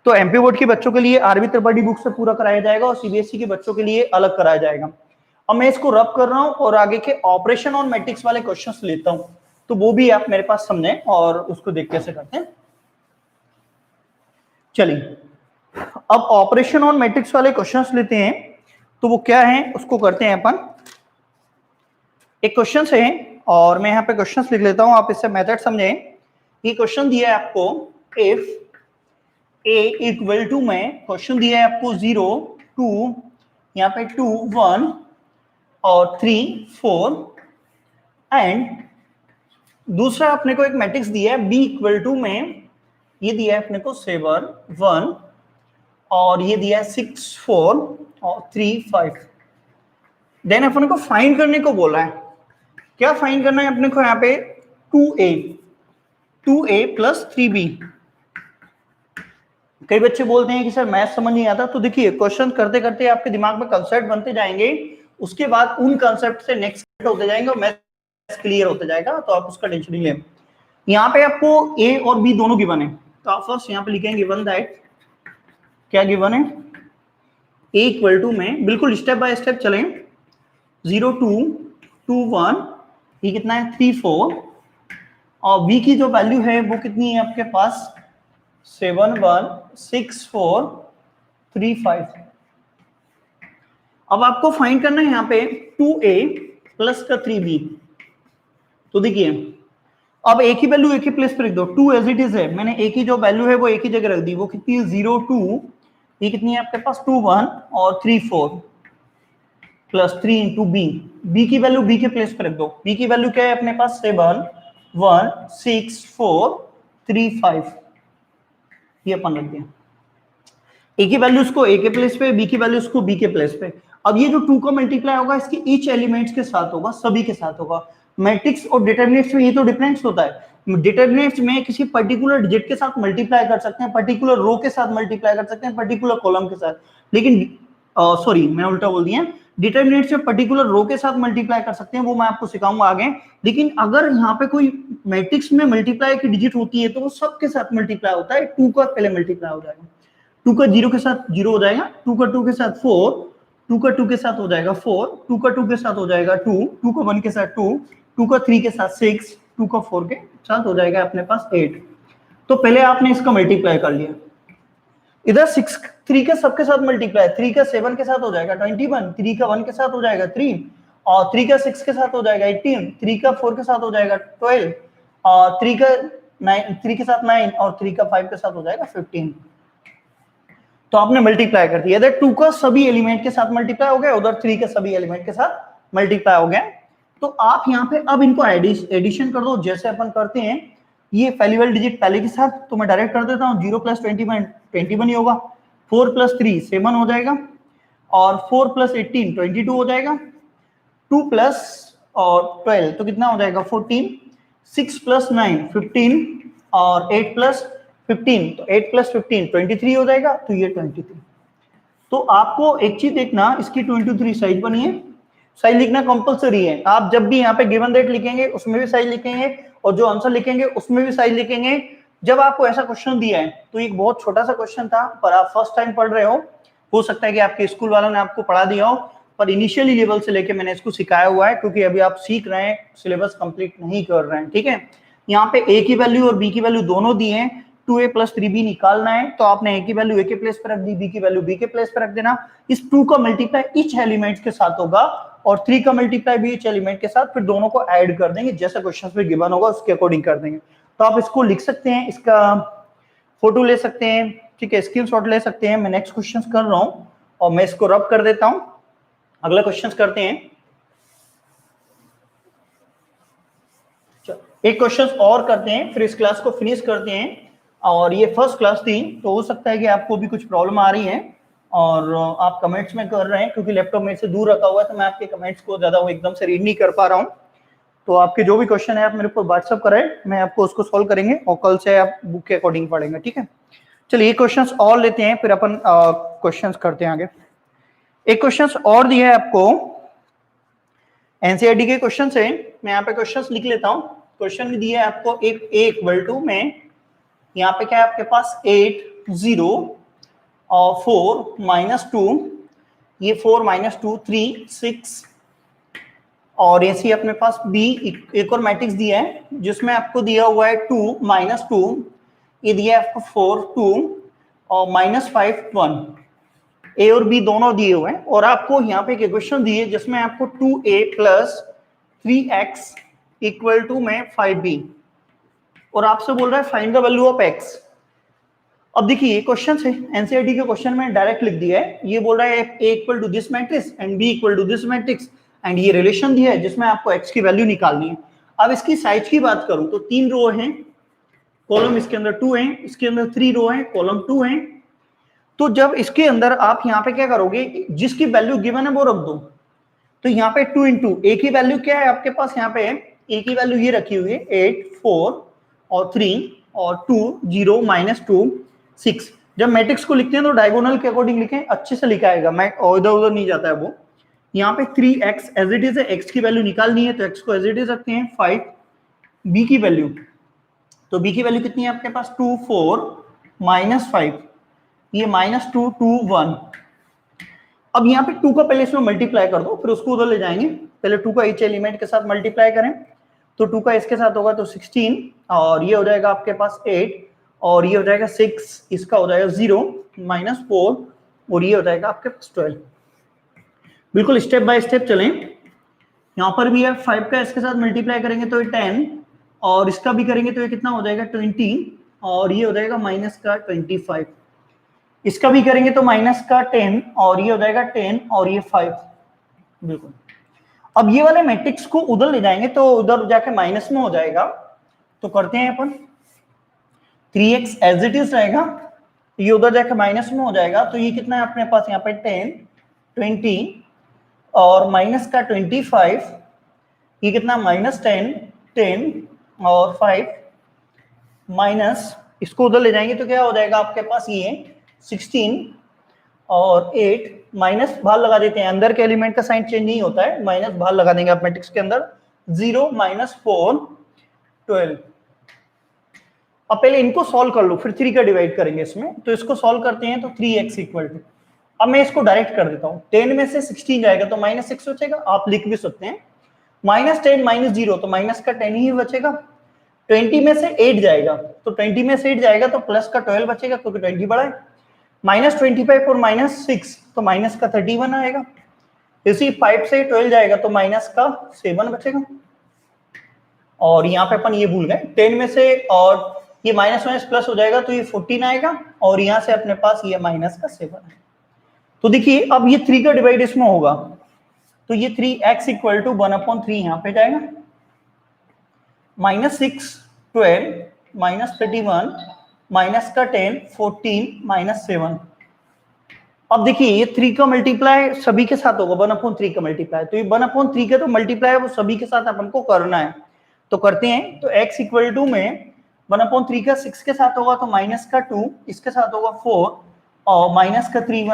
तो एमपी बोर्ड के बच्चों के लिए आरबी त्रिपाठी बुक से पूरा कराया जाएगा, और सीबीएसई के बच्चों के लिए अलग कराया जाएगा। अब मैं इसको रब कर रहा हूं और आगे के ऑपरेशन ऑन मैट्रिक्स वाले क्वेश्चंस लेता हूं, तो वो भी आप मेरे पास समझें और उसको देख कैसे करते हैं। चलिए अब ऑपरेशन ऑन मैट्रिक्स वाले क्वेश्चंस लेते हैं, तो वो क्या है उसको करते हैं अपन। एक क्वेश्चन है और मैं यहाँ पे क्वेश्चन लिख लेता हूं, आप इससे मेथड समझें। ये क्वेश्चन दिया है आपको, इफ a इक्वल टू में क्वेश्चन दिया है आपको 0 2, यहाँ पे 2 1 और 3 4, एंड दूसरा अपने को एक मैट्रिक्स दिया है b इक्वल टू में, ये दिया है अपने को 7 1 और ये दिया है 6 4 और 3 5। देन अपने को फाइंड करने को बोला है, क्या फाइंड करना है अपने को यहाँ पे 2a प्लस 3b। कई बच्चे बोलते हैं कि सर मैथ समझ नहीं आता, तो देखिए क्वेश्चन करते करते आपके दिमाग में कंसेप्ट बनते जाएंगे, उसके बाद उन कंसेप्ट से नेक्स्ट होते जाएंगे और मैथ क्लियर होते जाएगा, तो आप उसका टेंशन नहीं लें। यहाँ पे आपको a और b दोनों गिवन है, तो आप फर्स्ट यहाँ पे लिखेंगे गिवन दैट, क्या गिवन है, a इक्वल टू में बिल्कुल स्टेप बाय स्टेप चलें, 0 2 2 1, ये कितना है 3 4, और b की जो वैल्यू है वो कितनी है आपके पास 7 1 6 4 3 5। अब आपको फाइंड करना है यहाँ पे 2a प्लस का 3b, तो देखिए अब a की वैल्यू एक ही प्लेस पे रख दो, 2 एज इट इज है, मैंने a की जो वैल्यू है वो एक ही जगह रख दी, वो कितनी है 0 2, ये कितनी है आपके पास 2 1 और 3 4 प्लस 3 इंटू b की वैल्यू b के प्लेस पे रख दो, b की वैल्यू क्या है अपने पास 7 1 6 4 3 5, ये अपन रख दिया। a की वैल्यू उसको a के प्लेस पे, b की वैल्यू उसको b के प्लेस पे। अब ये जो 2 का मल्टीप्लाई होगा इसके ईच एलिमेंट्स के साथ होगा, सभी के साथ होगा। मैट्रिक्स और डिटरमिनेंट्स में ये तो डिफरेंस होता है, डिटरमिनेंट्स में किसी पर्टिकुलर डिजिट के साथ मल्टीप्लाई कर सकते हैं, पर्टिकुलर रो के साथ मल्टीप्लाई कर सकते हैं, पर्टिकुलर कॉलम के साथ, लेकिन सॉरी मैं उल्टा बोल दिया, डिटरमिनेंट्स में पर्टिकुलर रो के साथ मल्टीप्लाई कर सकते हैं, वो मैं आपको सिखाऊंगा आगे। लेकिन अगर यहाँ पे कोई मैट्रिक्स में मल्टीप्लाई की डिजिट होती है तो वो सबके साथ मल्टीप्लाई होता है, 2 का पहले मल्टीप्लाई हो जाएगा, 2 का 0 के साथ 0 हो जाएगा, 2 का 2 के साथ 4, 2 का 2 के साथ हो जाएगा 4, 2 का 2 के साथ हो जाएगा 2, 2 का 1 के साथ 2, 2 का 3 के साथ 6, 2 का 4 के साथ हो जाएगा अपने पास 8। तो पहले आपने इसका मल्टीप्लाई कर लिया, इधर 6 3 के सबके साथ मल्टीप्लाई, 3 का 7 के साथ हो जाएगा 21, 3 का 1 के साथ हो जाएगा 3, और 3 का 6 के साथ हो जाएगा 18, 3 का 4 के साथ हो जाएगा 12, और 3 का 9 3 के साथ 9, और 3 का 5 के साथ हो जाएगा 15। तो आपने मल्टीप्लाई कर दिया, इधर 2 का सभी एलिमेंट के साथ मल्टीप्लाई हो गया, उधर 3 के सभी एलिमेंट के साथ मल्टीप्लाई हो गया। तो आप यहाँ पे अब इनको एडिशन कर दो जैसे अपन करते हैं, ये पहली वाली डिजिट पहले के साथ, तो मैं डायरेक्ट कर देता हूँ, 0 + 21 21 ही होगा, 4 + 3 7 हो जाएगा, और 4 + 18 22 हो जाएगा, 2 प्लस और 12 तो कितना हो जाएगा 14, 6 + 9 15, और 8 + 15, तो 8 + 15 23 हो जाएगा, तो ये 23। तो आपको एक चीज देखना, इसकी 23 साइज बनी है, साइज लिखना कंपलसरी है, आप जब भी यहाँ पे गिवन दैट लिखेंगे उसमें भी साइज लिखेंगे, और जो आंसर लिखेंगे उसमें भी साइज लिखेंगे। जब आपको ऐसा क्वेश्चन दिया है तो एक बहुत छोटा सा क्वेश्चन था, पर आप फर्स्ट टाइम पढ़ रहे हो सकता है कि आपके स्कूल वालों ने आपको पढ़ा दिया हो, पर इनिशियली लेवल से लेके मैंने इसको सिखाया हुआ है, क्योंकि अभी आप सीख रहे हैं, सिलेबस कंप्लीट नहीं कर रहे हैं, ठीक है। यहाँ पे a की वैल्यू और b की वैल्यू दोनों दी है, 2a + 3b निकालना है, तो आपने a की वैल्यू a के प्लेस पर रख दी, b की वैल्यू b के प्लेस पर रख देना। इस 2 का मल्टीप्लाई ईच एलिमेंट के साथ होगा और 3 का मल्टीप्लाई भी ईच एलिमेंट के साथ, फिर दोनों को ऐड कर देंगे, जैसा क्वेश्चन में गिवन होगा उसके अकॉर्डिंग कर देंगे। तो आप इसको लिख सकते हैं, इसका फोटो ले सकते हैं, ठीक है, स्क्रीनशॉट ले सकते हैं। मैं नेक्स्ट क्वेश्चन कर रहा हूं और मैं इसको रब कर देता हूं। अगला क्वेश्चन करते हैं, एक क्वेश्चन और करते हैं, फिर इस क्लास को फिनिश करते हैं। और ये फर्स्ट क्लास थी, तो हो सकता है कि आपको भी कुछ प्रॉब्लम आ रही है और आप कमेंट्स में कर रहे हैं, क्योंकि लैपटॉप मेरे से दूर रखा हुआ है, तो मैं आपके कमेंट्स को ज्यादा एकदम से रीड नहीं कर पा रहा हूँ। तो आपके जो भी क्वेश्चन है आप मेरे को व्हाट्सएप करें, मैं आपको उसको सॉल्व करेंगे और कल से आप बुक के अकॉर्डिंग पढ़ेंगे, ठीक है। चलिए एक क्वेश्चन और लेते हैं, फिर अपन क्वेश्चन करते हैं आगे। एक क्वेश्चन और दिया है आपको एनसीईआरटी के क्वेश्चन से, मैं यहाँ पे क्वेश्चन लिख लेता हूँ। क्वेश्चन में दिया है आपको एक a में, यहाँ पे क्या है आपके पास 8 0 और 4 - 2, ये 4 - 2 3 6, और ऐसे अपने पास b एक और मैट्रिक्स दिया है जिसमें आपको दिया हुआ है 2 - 2, ये दिया है आपको 4 2 और -5 1, a और b दोनों दिए हुए हैं। और आपको यहाँ पे एक इक्वेशन दी है जिसमें आपको 2a + 3x = में 5b, और आपसे बोल रहा है find the value of x। अब देखिए ये क्वेश्चन है, एनसीईआरटी के क्वेश्चन में डायरेक्ट लिख दिया है, ये बोल रहा है a = this matrix and b = this matrix, and ये रिलेशन दिया है जिसमें आपको x की वैल्यू निकालनी है। अब इसकी साइज की बात करूं तो 3 रो हैं, कॉलम इसके अंदर 2 हैं, इसके अंदर 3 रो हैं, कॉलम 2 हैं। तो जब इसके अंदर आप यहाँ पे क्या करोगे, जिसकी वैल्यू गिवन है वो रख दो। तो यहाँ पे 2 × a की वैल्यू क्या है आपके पास, यहाँ पे a की वैल्यू ये रखी हुई है 8 4 और 3 और 2 0 -2 6। जब मैट्रिक्स को लिखते हैं तो डायगोनल के अकॉर्डिंग लिखें, अच्छे से लिखा आएगा, मैं इधर उधर नहीं जाता है वो। यहाँ पे 3x एज इट इज है, x की वैल्यू निकालनी है तो x को एज इट इज रखते हैं 5। b की वैल्यू, तो b की वैल्यू कितनी है आपके पास 2 4 -5, ये -2 2 1। अब यहाँ पे 2 का पहले इसमें मल्टीप्लाई कर दो, फिर उसको उधर ले जाएंगे। पहले 2 का ईच एलिमेंट के साथ मल्टीप्लाई करें, तो 2 का इसके साथ होगा तो 16, और ये हो जाएगा आपके पास 8, और ये हो जाएगा 6, इसका हो जाएगा 0 -4, और ये हो जाएगा आपके पास 12। बिल्कुल स्टेप बाय स्टेप चलें। यहाँ पर भी है 5 का इसके साथ मल्टीप्लाई करेंगे तो ये 10, और इसका भी करेंगे तो ये कितना हो जाएगा 20, और ये हो जाएगा -25। इसका भी करेंगे तो -10, और ये हो जाएगा 10, और ये 5। बिल्कुल। अब ये वाले मैट्रिक्स को उधर ले जाएंगे तो उधर जाके माइनस में हो जाएगा, तो करते हैं अपन 3x एज इट इज रहेगा, ये उधर जाके माइनस में हो जाएगा, तो ये कितना है अपने पास यहाँ पे 10 20 और -25, ये कितना -10 10 और 5 माइनस, इसको उधर ले जाएंगे तो क्या हो जाएगा आपके पास ये 16 और 8, माइनस बाहर लगा देते हैं, अंदर के एलिमेंट का साइन चेंज नहीं होता है, माइनस बाहर लगा देंगे आप मैट्रिक्स के अंदर, 0 -4 12। अब पहले इनको सॉल्व कर लो, फिर 3 का डिवाइड करेंगे इसमें, तो इसको सॉल्व करते हैं तो 3x = अब मैं इसको डायरेक्ट कर देता हूँ, 10 में से 16 जाएगा तो -6 बचेगा, आप लिख भी सकते हैं, -10 - 0 तो माइनस का 10 ही बचेगा, 20 में से 8 जाएगा तो 20 में से 8 जाएगा तो प्लस का 12 बचेगा क्योंकि 20 बड़ा है, -25 और -6 तो माइनस का 31 आएगा, इसी 5 से 12 जाएगा तो माइनस का 7 बचेगा। और यहाँ पे अपन ये भूल गए 10 में से, और ये माइनस प्लस हो जाएगा तो ये 14 आएगा, और यहाँ से अपने पास ये -7 है। तो देखिए अब ये 3 का डिवाइड इसमें होगा तो ये 3x = 1/3 यहाँ पे जाएगा, -6 12 -31 माइनस का 10 14 -7। अब देखिए ये 3 का मल्टीप्लाई सभी के साथ होगा, 1/3 का मल्टीप्लाई, तो ये 1/3 का तो मल्टीप्लाई है वो सभी के साथ अपन को करना है, तो करते हैं। तो x = में 1/3 का 6 के साथ होगा तो -2, इसके साथ होगा 4, और -3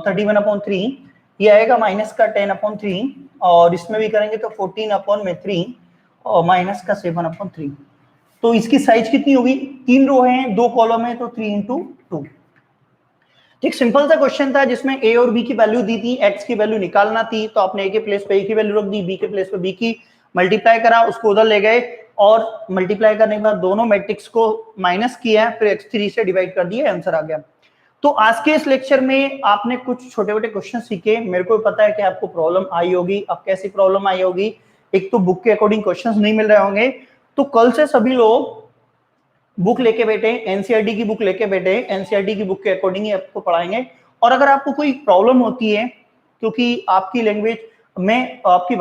31/3, ये आएगा -10/3, और इसमें भी करेंगे तो 14/3, और माइनस का 7/3। तो इसकी साइज कितनी होगी, 3 रो हैं 2 कॉलम है तो 3 × 2। एक सिंपल सा क्वेश्चन था जिसमें ए और बी की वैल्यू दी थी, एक्स की वैल्यू निकालना थी, तो आपने ए के प्लेस पे ए की वैल्यू रख दी, बी के प्लेस पे बी की, मल्टीप्लाई करा, उसको उधर ले गए और मल्टीप्लाई करने के बाद दोनों मैट्रिक्स को माइनस किया, फिर x3 से डिवाइड कर दिया, आंसर आ गया। तो आज के इस लेक्चर में आपने कुछ छोटे मोटे क्वेश्चन सीखे। मेरे को पता है कि आपको प्रॉब्लम आई होगी। अब कैसी प्रॉब्लम आई होगी, एक तो बुक के अकॉर्डिंग क्वेश्चंस नहीं मिल रहे होंगे, तो कल से सभी लोग बुक लेके बैठे, एनसीईआरटी की बुक लेके बैठे, एनसीईआरटी की बुक के अकॉर्डिंग ही आपको पढ़ाएंगे। और अगर आपको कोई प्रॉब्लम होती है, क्योंकि आपकी लैंग्वेज में आपकी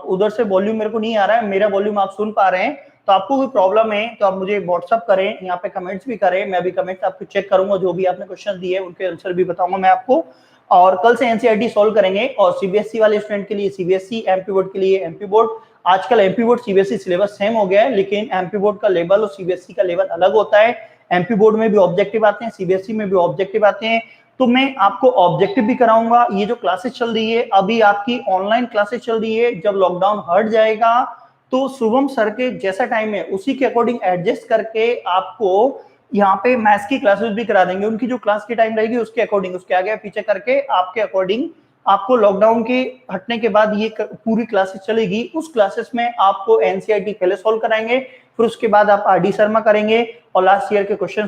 उधर से वॉल्यूम मेरे को नहीं आ रहा है, मेरा वॉल्यूम आप सुन पा रहे हैं, तो आपको कोई प्रॉब्लम है तो आप मुझे व्हाट्सअप करें, यहाँ पे कमेंट्स भी करें, मैं भी कमेंट्स आपको चेक करूंगा, जो भी आपने क्वेश्चन दिए उनके आंसर भी बताऊंगा मैं आपको। और कल से एनसीईआरटी सॉल्व करेंगे। और सीबीएसई वाले स्टूडेंट के लिए सीबीएसई, एमपी बोर्ड के लिए एमपी बोर्ड। आजकल MP board CBSE syllabus same हो गया है, लेकिन एमपी बोर्ड का लेवल और सीबीएसई का लेवल अलग होता है। एमपी बोर्ड में भी ऑब्जेक्टिव आते हैं, सीबीएसई में भी ऑब्जेक्टिव आते हैं, तो मैं आपको ऑब्जेक्टिव भी कराऊंगा। ये जो क्लासेस चल रही है अभी आपकी ऑनलाइन क्लासेस चल रही है, जब लॉकडाउन हट जाएगा तो शुभम सर के जैसा टाइम है उसी के अकॉर्डिंग एडजस्ट करके आपको यहाँ पे मैथ्स की क्लासेस भी करा देंगे। उनकी जो क्लास की टाइम रहेगी उसके अकॉर्डिंग, उसके आगे पीछे करके आपके अकॉर्डिंग आपको लॉकडाउन के हटने के बाद ये पूरी क्लासेस चलेगी। उस क्लासेस में आपको एनसीईआरटी पहले सॉल्व कराएंगे, फिर उसके बाद आप आरडी शर्मा करेंगे और लास्ट ईयर के क्वेश्चन